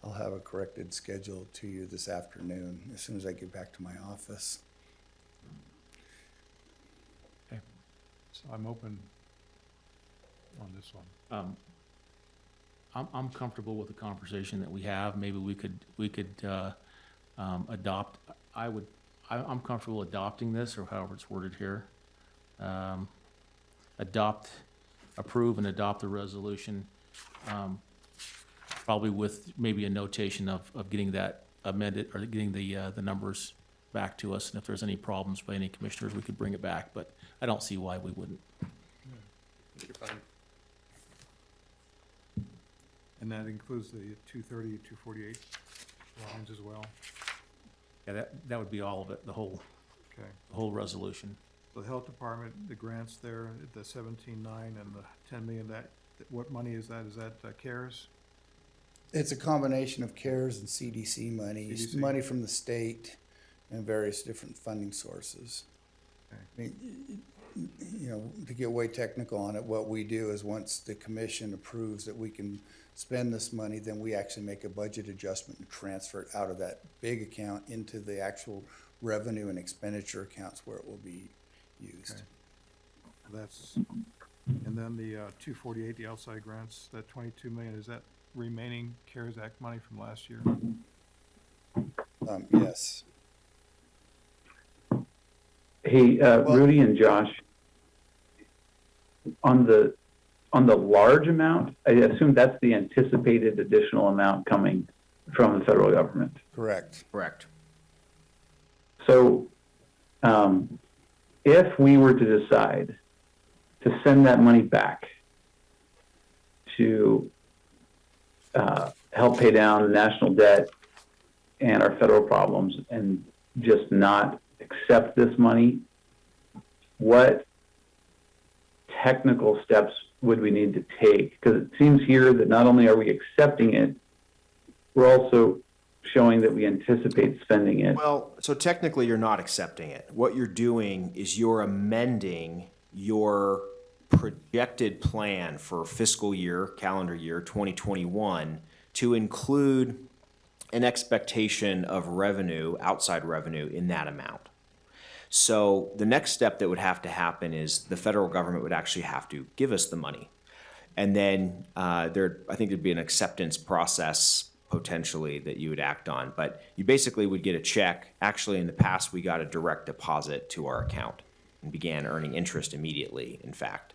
I'll have a corrected schedule to you this afternoon as soon as I get back to my office. So I'm open on this one. I'm comfortable with the conversation that we have. Maybe we could adopt, I'm comfortable adopting this, or however it's worded here. Approve and adopt the resolution, probably with maybe a notation of getting that amended, or getting the numbers back to us. And if there's any problems by any commissioners, we could bring it back, but I don't see why we wouldn't. And that includes the 230, 248 lines as well? Yeah, that would be all of it, the Okay. whole resolution. The health department, the grants there, the 17.9 and the 10 million, what money is that? Is that CARES? It's a combination of CARES and CDC monies, CDC. money from the state, and various different funding sources. Okay. I mean, you know, to get way technical on it, what we do is once the commission approves that we can spend this money, then we actually make a budget adjustment and transfer it out of that big account into the actual revenue and expenditure accounts where it will be used. Okay. That's, and then the 248, the outside grants, that 22 million, is that remaining CARES Act money from last year? Yes. Hey, Rudy and Josh, on the large amount, I assume that's the anticipated additional amount coming from the federal government. Correct. Correct. So, if we were to decide to send that money back to help pay down the national debt and our federal problems, and just not accept this money, what technical steps would we need to take? Because it seems here that not only are we accepting it, we're also showing that we anticipate spending it. Well, so technically you're not accepting it. What you're doing is you're amending your projected plan for fiscal year, calendar year 2021 to include an expectation of revenue, outside revenue in that amount. So the next step that would have to happen is the federal government would actually have to give us the money. And then I think there'd be an acceptance process potentially that you would act on. But you basically would get a check. Actually, in the past, we got a direct deposit to our account and began earning interest immediately, in fact.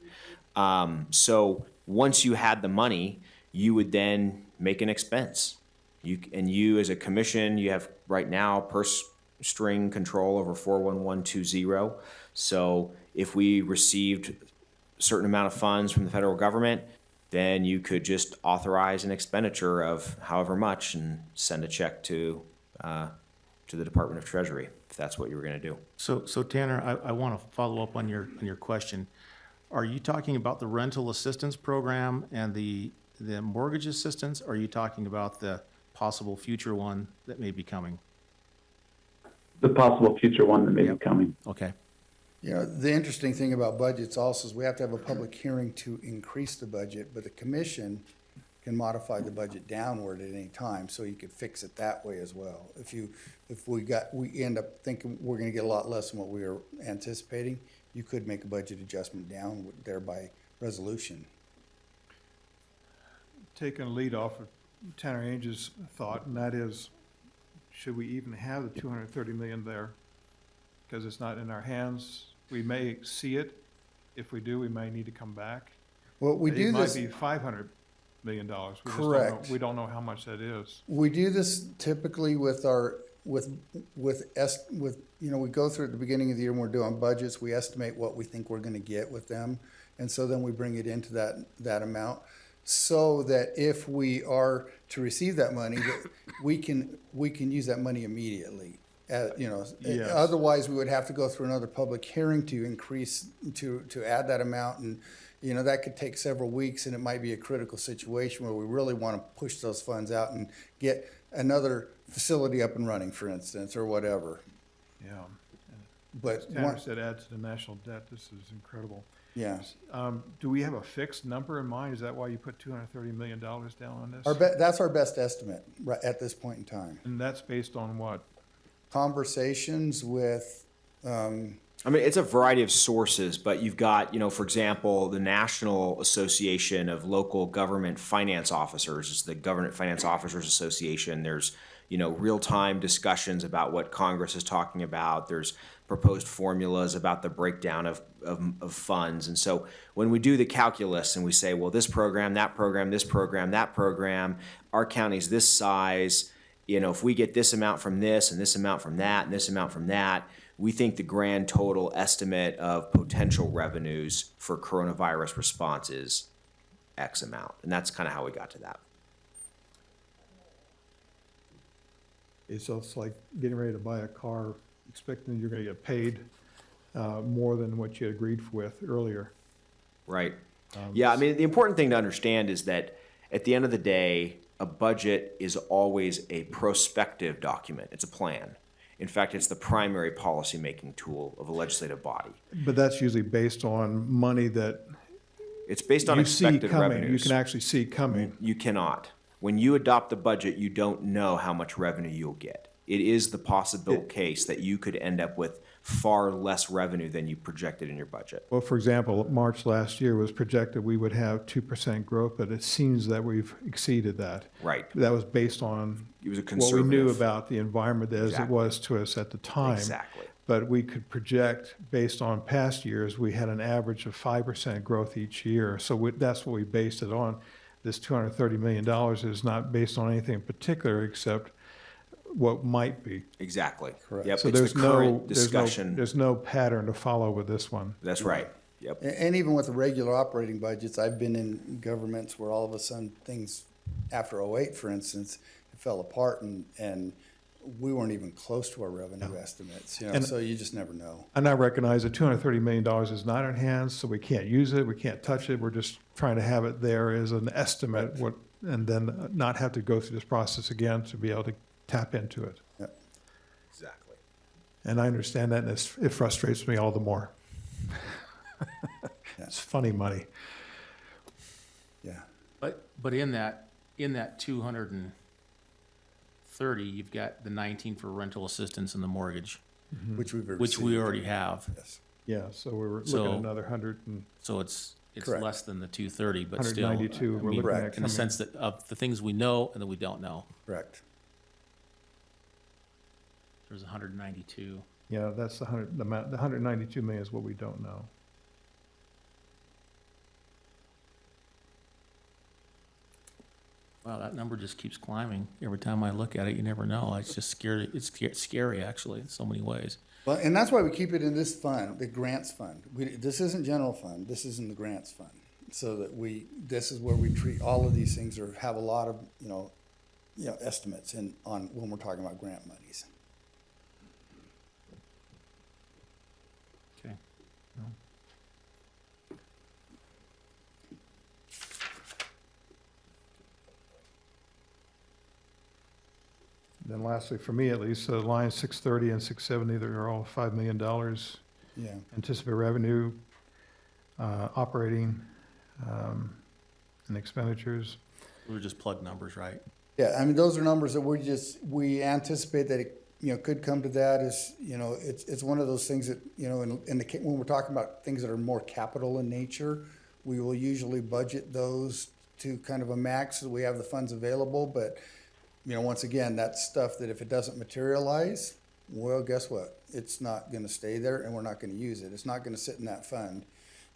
So once you had the money, you would then make an expense. You as a commission, you have right now purse string control over 41120. So if we received a certain amount of funds from the federal government, then you could just authorize an expenditure of however much and send a check to the Department of Treasury, if that's what you were going to do. So Tanner, I want to follow up on your question. Are you talking about the rental assistance program and the mortgage assistance? Or are you talking about the possible future one that may be coming? The possible future one that may be Yep. coming. Okay. You know, the interesting thing about budgets also is we have to have a public hearing to increase the budget, but the commission can modify the budget downward at any time, so you could fix it that way as well. If we end up thinking we're gonna get a lot less than what we were anticipating, you could make a budget adjustment down there by resolution. Taking a lead off of Tanner Ainge's thought, and that is, should we even have the 230 million there? Because it's not in our hands. We may see it. If we do, we may need to come back. Well, we do this. It might be $500 million. We just don't know- Correct. We don't know how much that is. We do this typically with our we go through at the beginning of the year when we're doing budgets, we estimate what we think we're gonna get with them. And so then we bring it into that amount, so that if we are to receive that money, that we can use that money immediately. Yes. Otherwise, we would have to go through another public hearing to increase, to add that amount. And, that could take several weeks, and it might be a critical situation where we really want to push those funds out and get another facility up and running, for instance, or whatever. Yeah. But, Tanner said add to the national debt. This is incredible. yeah, Do we have a fixed number in mind? Is that why you put $230 million down on this? that's our best estimate right at this point in time. And that's based on what? Conversations with, I mean, it's a variety of sources, but you've got, for example, the National Association of Local Government Finance Officers, it's the Government Finance Officers Association. There's, real-time discussions about what Congress is talking about. There's proposed formulas about the breakdown of funds. And so when we do the calculus and we say, well, this program, that program, this program, that program, our county's this size, if we get this amount from this and this amount from that and this amount from that, we think the grand total estimate of potential revenues for coronavirus response is X amount. And that's kind of how we got to that. It's just like getting ready to buy a car, expecting you're going to get paid more than what you had agreed with earlier. Right. Yeah, I mean, the important thing to understand is that at the end of the day, a budget is always a prospective document. It's a plan. In fact, it's the primary policymaking tool of a legislative body. But that's usually based on money that It's based on you see expected coming. revenues. You can actually see coming. You cannot. When you adopt the budget, you don't know how much revenue you'll get. It is the possible case that you could end up with far less revenue than you projected in your budget. Well, for example, March last year was projected we would have 2% growth, but it seems that we've exceeded that. Right. That was based on It was a what we conservative. knew about the environment as it Exactly. was to us at the time. Exactly. But we could project, based on past years, we had an average of 5% growth each year. So that's what we based it on. This $230 million is not based on anything in particular except what might be. Exactly. Correct. Yep. So It's there's the no, current discussion. there's no pattern to follow with this one. That's right. Yep. and even with the regular operating budgets, I've been in governments where all of a sudden things, after '08, for instance, it fell apart and we weren't even close to our revenue estimates, And- so you just never know. And I recognize that $230 million is not in hands, so we can't use it, we can't touch it. We're just trying to have it there as an estimate, and then not have to go through this process again to be able to tap into it. Yep. Exactly. And I understand that, and it frustrates me all the more. It's funny money. Yeah. But in that 230, you've got the 19 for rental assistance and the mortgage, Which we've which we already have. Yes. Yeah, so we were looking So- at another 100 and So it's Correct. less than the 230, but still. 192 I we're mean, looking Correct. at in the coming. sense that of the things we know and that we don't know, Correct. there's 192. Yeah, that's the 192 million is what we don't know. Wow, that number just keeps climbing. Every time I look at it, you never know. It's just scary. It's scary, actually, in so many ways. Well, and that's why we keep it in this fund, the grants fund. This isn't general fund, this is in the grants fund. So that this is where we treat all of these things or have a lot of, estimates on when we're talking about grant monies. Okay. Then lastly, for me at least, line 630 and 670, they're all $5 million. Yeah. Anticipated revenue, operating, and expenditures. We were just plug numbers, right? Yeah, I mean, those are numbers that we anticipate that it, could come to that is, it's one of those things that, when we're talking about things that are more capital in nature, we will usually budget those to kind of a max so we have the funds available. But, once again, that's stuff that if it doesn't materialize, well, guess what? It's not going to stay there and we're not going to use it. It's not going to sit in that fund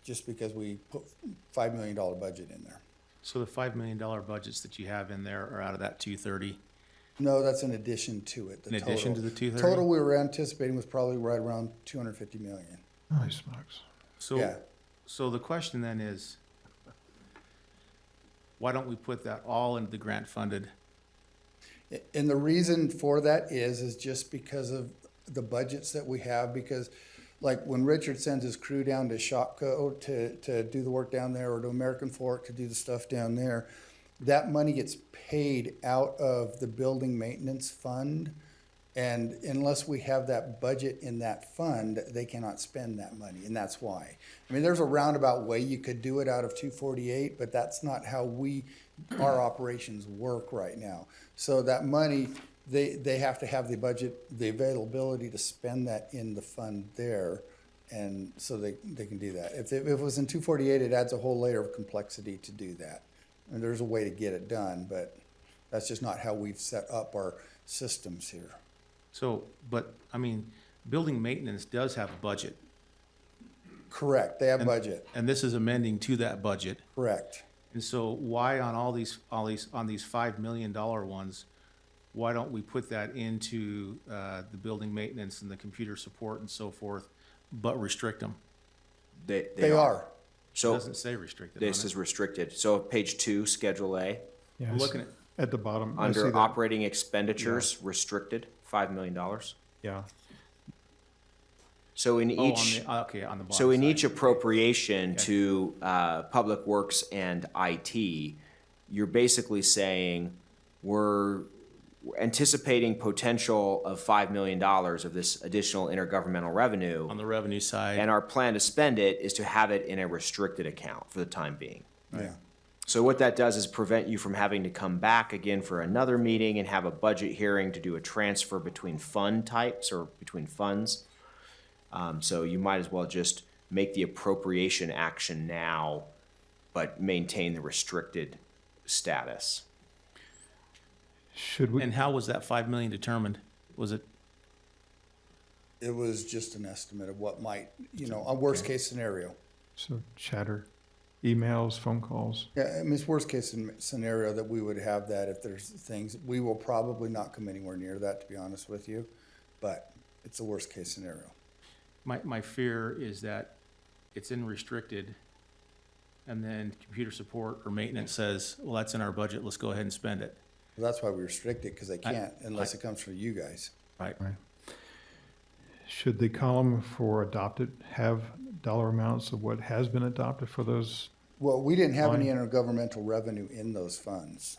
just because we put $5 million budget in there. So the $5 million budgets that you have in there are out of that 230. No, that's in addition to it, the In addition to total. the 230? Total we were anticipating was probably right around 250 million. Nice smokes. So, Yeah. so the question then is, why don't we put that all into the grant funded? And the reason for that is just because of the budgets that we have, because like when Richard sends his crew down to Shopko to do the work down there, or to American Fork to do the stuff down there, that money gets paid out of the building maintenance fund. And unless we have that budget in that fund, they cannot spend that money, and that's why. I mean, there's a roundabout way you could do it out of 248, but that's not how our operations work right now. So that money, they have to have the budget, the availability to spend that in the fund there, and so they can do that. If it was in 248, it adds a whole layer of complexity to do that. And there's a way to get it done, but that's just not how we've set up our systems here. So, but, I mean, building maintenance does have a budget, Correct, they have budget, and this is amending to that budget. correct. And so why on these $5 million ones, why don't we put that into, the building maintenance and the computer support and so forth, but restrict them? They are. It So doesn't say restricted on this it. is restricted. So page 2, Schedule A, Yeah, I'm looking at, the bottom. I see under that. operating expenditures, restricted, $5 million. Yeah, So in oh, each. okay, on the bottom So in side. each appropriation to Public Works and IT, you're basically saying we're anticipating potential of $5 million of this additional intergovernmental revenue, On the revenue side. and our plan to spend it is to have it in a restricted account for the time being. Yeah. So what that does is prevent you from having to come back again for another meeting and have a budget hearing to do a transfer between fund types or between funds. So you might as well just make the appropriation action now, but maintain the restricted status. should we, And how was that 5 million determined? Was it, It was just an estimate of what might, a worst case scenario. so chatter, emails, phone calls? Yeah, I mean, it's worst case scenario that we would have that if there's things, we will probably not come anywhere near that, to be honest with you, but it's a worst case scenario. my fear is that it's in restricted, and then computer support or maintenance says, well, that's in our budget, let's go ahead and spend it, That's why we restrict it, because they can't unless it comes from you guys. right? Should the column for adopted have dollar amounts of what has been adopted for those? Well, we didn't have any Fine. intergovernmental revenue in those funds.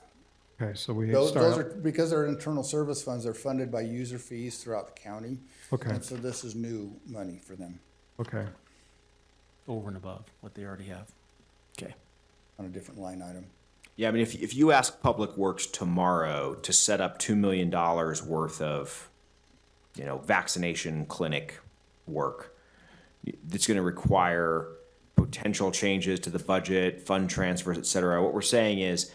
Okay, so we Those start are, because they're internal service funds, they're funded by user fees throughout the county. Okay. And so this is new money for them Okay, Over and above what they already have. Okay. on a different line item. Yeah, I mean, if you ask Public Works tomorrow to set up $2 million worth of, vaccination clinic work, it's going to require potential changes to the budget, fund transfers, et cetera. What we're saying is,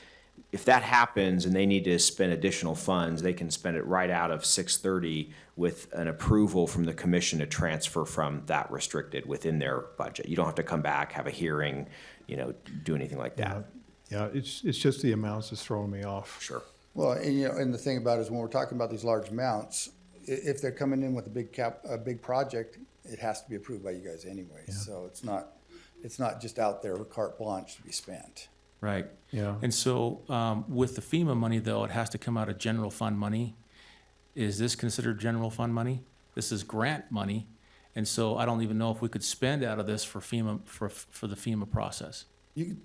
if that happens and they need to spend additional funds, they can spend it right out of 630 with an approval from the commission to transfer from that restricted within their budget. You don't have to come back, have a hearing, do anything like that. yeah, it's just the amounts that's throwing me off. Sure. Well, and the thing about it is when we're talking about these large amounts, if they're coming in with a big project, it has to be approved by you guys anyway. So it's not just out there carte blanche to be spent. Right. Yeah. And so, with the FEMA money, though, it has to come out of general fund money. Is this considered general fund money? This is grant money, and so I don't even know if we could spend out of this for FEMA, for the FEMA process. You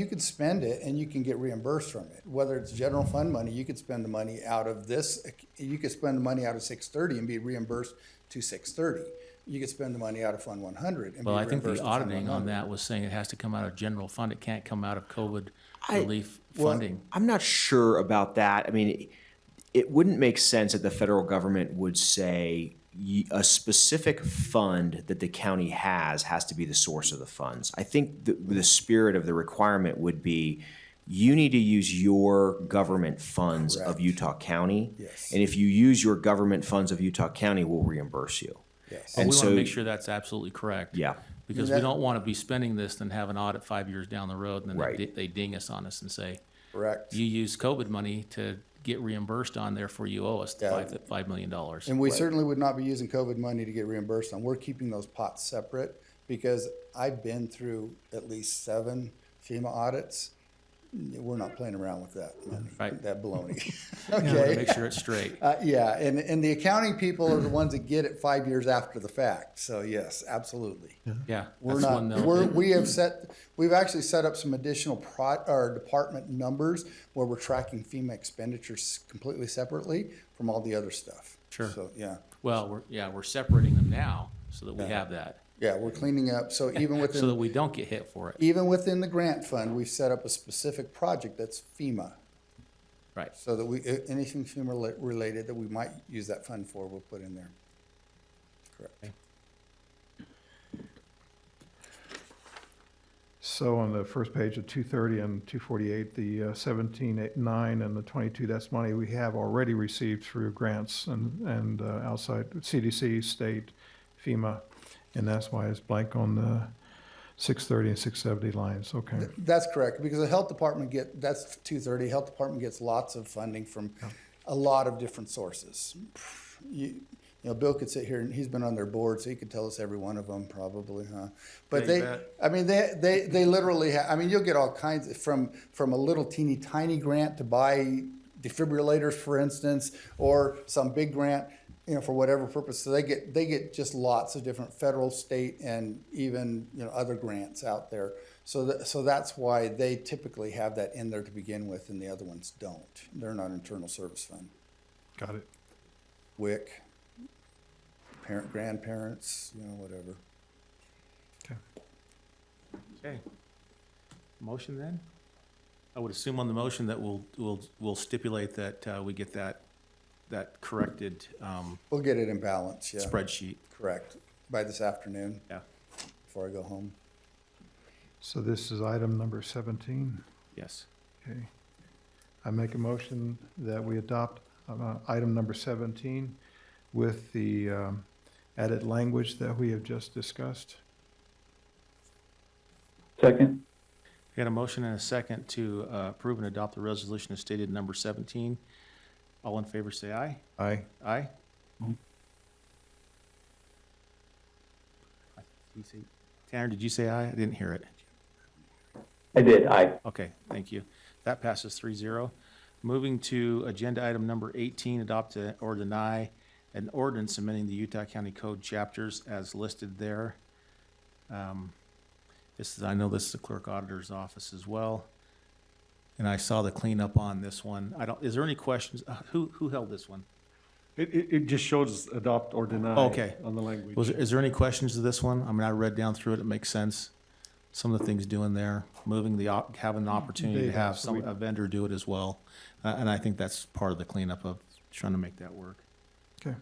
could spend it and you can get reimbursed from it. Whether it's general fund money, you could spend the money out of this, you could spend the money out of 630 and be reimbursed to 630. You could spend the money out of Fund 100 and be Well, I think reimbursed the to Fund auditing on 100. that was saying it has to come out of general fund. It can't come out of COVID I- relief well, funding. I'm not sure about that. I mean, it wouldn't make sense that the federal government would say a specific fund that the county has to be the source of the funds. I think the spirit of the requirement would be you need to use your government funds of Correct. Utah County. Yes. And if you use your government funds of Utah County, we'll reimburse you. Yes. But And we want so- to make sure that's absolutely correct. Yeah. Because That- we don't want to be spending this and have an audit 5 years down the road, and then Right. they ding us on us and say, Correct. You use COVID money to get reimbursed on, therefore you owe us Yeah. $5 million. And we certainly would not be using COVID money to get reimbursed on. We're keeping those pots separate because I've been through at least 7 FEMA audits. We're not playing around with that money, Right. that baloney. Okay. Okay? Make sure it's straight. Yeah, and the accounting people are the ones that get it 5 years after the fact. So yes, absolutely. Yeah, We're that's one not, they'll- we've actually set up some additional or department numbers where we're tracking FEMA expenditures completely separately from all the other stuff. Sure. So, yeah. Well, we're separating them now so that we have that, Yeah, we're cleaning up. So even so that within, we don't get hit for it. even within the grant fund, we've set up a specific project that's FEMA. Right. So that anything FEMA related that we might use that fund for, we'll put in there. Correct. So on the first page of 230 and 248, the 17.9 and the 22, that's money we have already received through grants and outside CDC, state, FEMA, and that's why it's blank on the 630 and 670 lines. Okay. That's correct, because the health department that's 230, health department gets lots of funding from a lot of different sources. You know, Bill could sit here and he's been on their board, so he could tell us every one of them probably, huh? But Yeah, you bet. I mean, they literally have, I mean, you'll get all kinds from a little teeny tiny grant to buy defibrillators, for instance, or some big grant, you know, for whatever purpose. So they get just lots of different federal, state, and even, you know, other grants out there. So that's why they typically have that in there to begin with, and the other ones don't. They're not internal service fund. Got it. WIC, grandparents, you know, whatever. Okay. Okay. Motion then? I would assume on the motion that we'll stipulate that we get that corrected We'll get it in balance, yeah. spreadsheet. Correct. By this afternoon, Yeah, before I go home. So this is item number 17. yes. Okay. I make a motion that we adopt item number 17 with the added language that we have just discussed. Second? We got a motion and a second to approve and adopt the resolution as stated in number 17. All in favor, say aye. Aye. Aye? Tanner, did you say aye? I didn't hear it. I did, aye. Okay, thank you. That passes 3-0. Moving to agenda item number 18, adopt or deny an ordinance amending the Utah County Code chapters as listed there. I know this is the clerk auditor's office as well. And I saw the cleanup on this one. Is there any questions? Who held this one? It just shows adopt or deny Okay. on the language. Is there any questions to this one? I mean, I read down through it. It makes sense. Some of the things doing there, having an opportunity to They have have, a vendor do it as well. And I think that's part of the cleanup of trying to make that work. Okay.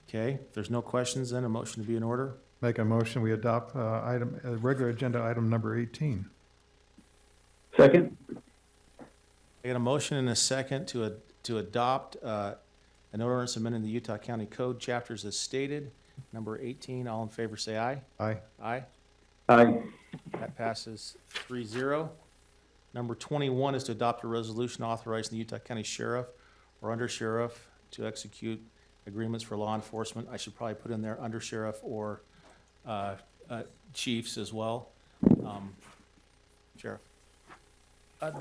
Okay, if there's no questions, then a motion to be in order. Make a motion, we adopt regular agenda item number 18. Second? I got a motion and a second to adopt an ordinance amending the Utah County Code chapters as stated. Number 18, all in favor say aye. Aye. Aye. Aye. That passes 3-0. Number 21 is to adopt a resolution authorizing the Utah County Sheriff or Under Sheriff to execute agreements for law enforcement. I should probably put in there Under Sheriff or chiefs as well. Sheriff.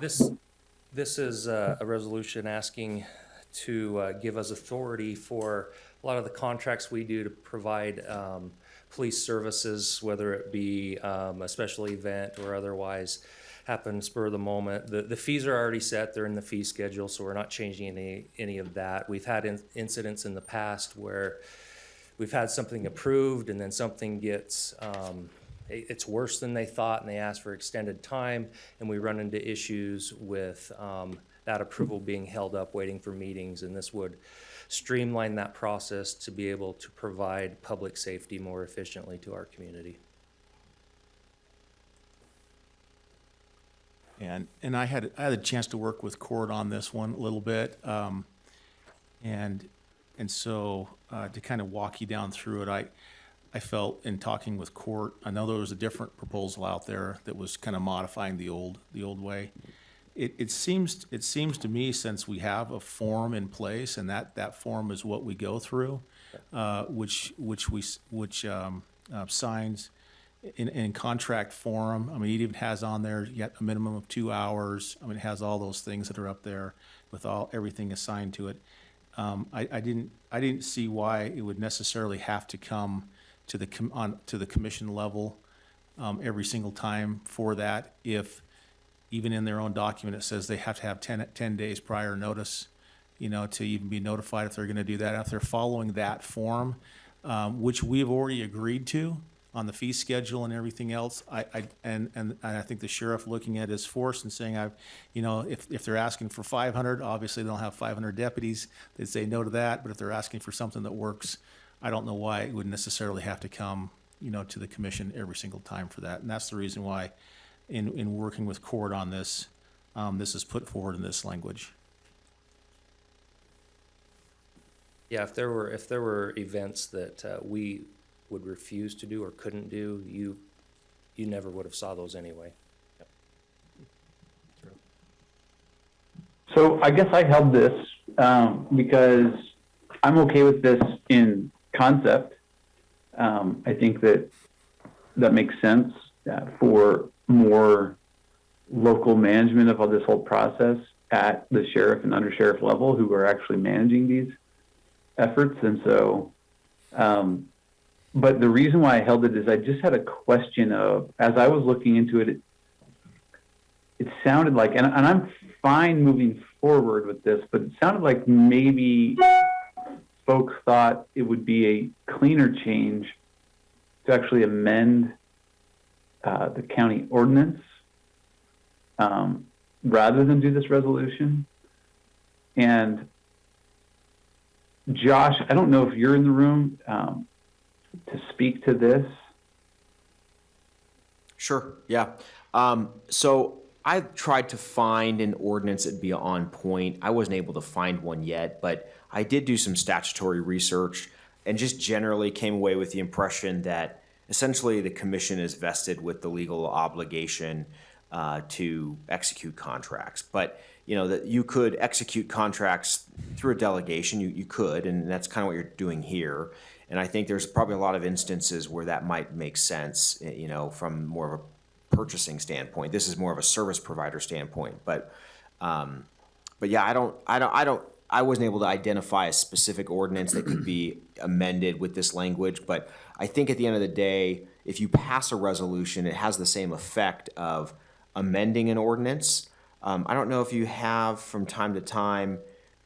This is a resolution asking to give us authority for a lot of the contracts we do to provide police services, whether it be a special event or otherwise happen spur of the moment. The fees are already set, they're in the fee schedule, so we're not changing any of that. We've had incidents in the past where we've had something approved and then something gets, it's worse than they thought and they ask for extended time, and we run into issues with that approval being held up waiting for meetings, and this would streamline that process to be able to provide public safety more efficiently to our community. And I had a chance to work with Court on this one a little bit, and so to kind of walk you down through it, I felt in talking with court, I know there was a different proposal out there that was kind of modifying the old way. It seems to me, since we have a form in place and that form is what we go through, which signs in contract form. I mean, it even has on there yet a minimum of 2 hours. I mean, it has all those things that are up there with everything assigned to it. I didn't see why it would necessarily have to come to the commission level every single time for that, if even in their own document it says they have to have 10 days prior notice, to even be notified if they're going to do that. If they're following that form, which we've already agreed to on the fee schedule and everything else, and I think the sheriff looking at his force and saying, if they're asking for 500, obviously they don't have 500 deputies. They'd say no to that. But if they're asking for something that works, I don't know why it would necessarily have to come, to the commission every single time for that. And that's the reason why, in working with court on this, this is put forward in this language. Yeah, if there were events that we would refuse to do or couldn't do, you never would have saw those anyway. So I guess I held this because I'm okay with this in concept. I think that makes sense for more local management of all this whole process at the sheriff and undersheriff level, who are actually managing these efforts. And so, but the reason why I held it is I just had a question of, as I was looking into it, it sounded like, and I'm fine moving forward with this, but it sounded like maybe folks thought it would be a cleaner change to actually amend the county ordinance rather than do this resolution. And Josh, I don't know if you're in the room to speak to this. Sure, yeah. So I tried to find an ordinance that'd be on point. I wasn't able to find one yet, but I did do some statutory research and just generally came away with the impression that essentially the commission is vested with the legal obligation to execute contracts. But that you could execute contracts through a delegation, you could, and that's kind of what you're doing here. And I think there's probably a lot of instances where that might make sense, from more of a purchasing standpoint. This is more of a service provider standpoint. But yeah, I wasn't able to identify a specific ordinance that could be amended with this language. But I think at the end of the day, if you pass a resolution, it has the same effect of amending an ordinance. I don't know if you have from time to time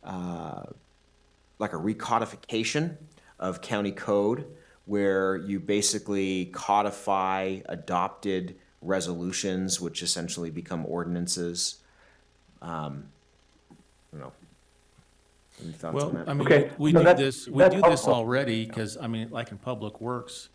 like a recodification of county code where you basically codify adopted resolutions, which essentially become ordinances. I don't know. Any thoughts on that? I mean, Okay. we No, do that's- this that's helpful. already, because, I mean, like in Public Works,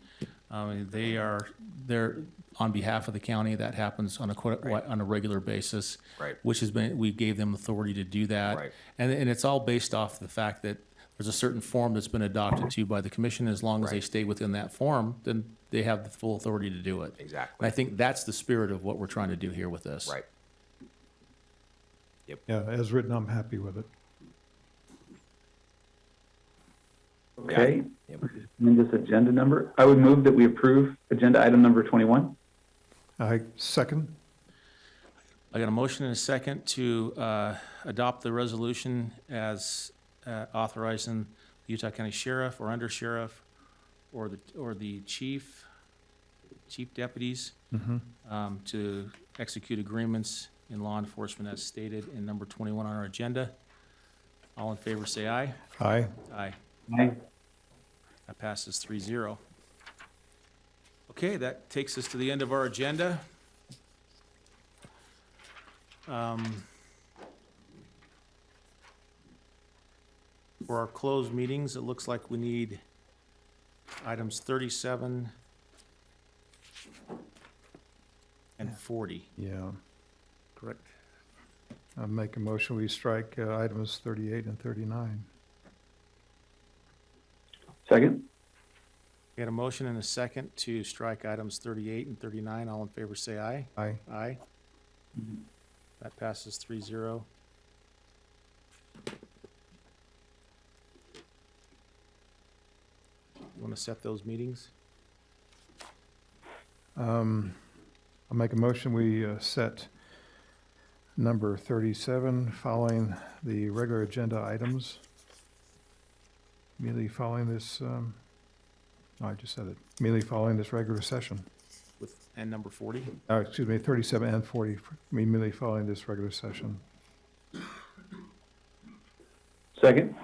they're on behalf of the county. That happens on a regular basis. Right. We gave them authority to do that. Right. And it's all based off the fact that there's a certain form that's been adopted to by the commission. As long as they Right. stay within that form, then they have the full authority to do it. Exactly. And I think that's the spirit of what we're trying to do here with this. Right. Yeah, as written, I'm happy with it. Okay. Yep. And this agenda number, I would move that we approve agenda item number 21. I second. I got a motion and a second to adopt the resolution as authorizing the Utah County Sheriff or Under Sheriff or the chief deputies to execute agreements in law enforcement as stated in number 21 on our agenda. All in favor, say aye. Aye. Aye. Aye. That passes 3-0. Okay, that takes us to the end of our agenda. For our closed meetings, it looks like we need items 37 and 40. Yeah. Correct. I make a motion, we strike items 38 and 39. Second? Got a motion and a second to strike items 38 and 39. All in favor, say aye. Aye. Aye. That passes 3-0. You want to set those meetings? I'll make a motion, we set number 37 following the regular agenda items. Immediately following this, I just said it, immediately following this regular session. And number 40? Excuse me, 37 and 40, immediately following this regular session. Second?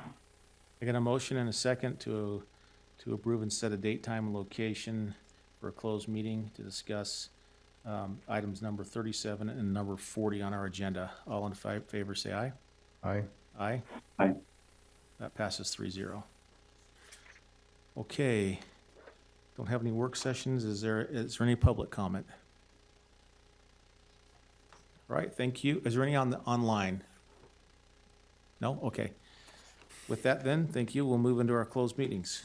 I got a motion and a second to approve and set a date, time, and location for a closed meeting to discuss items number 37 and number 40 on our agenda. All in favor, say aye. Aye. Aye. Aye. That passes 3-0. Okay. Don't have any work sessions. Is there any public comment? All right, thank you. Is there any online? No? Okay. With that then, thank you. We'll move into our closed meetings.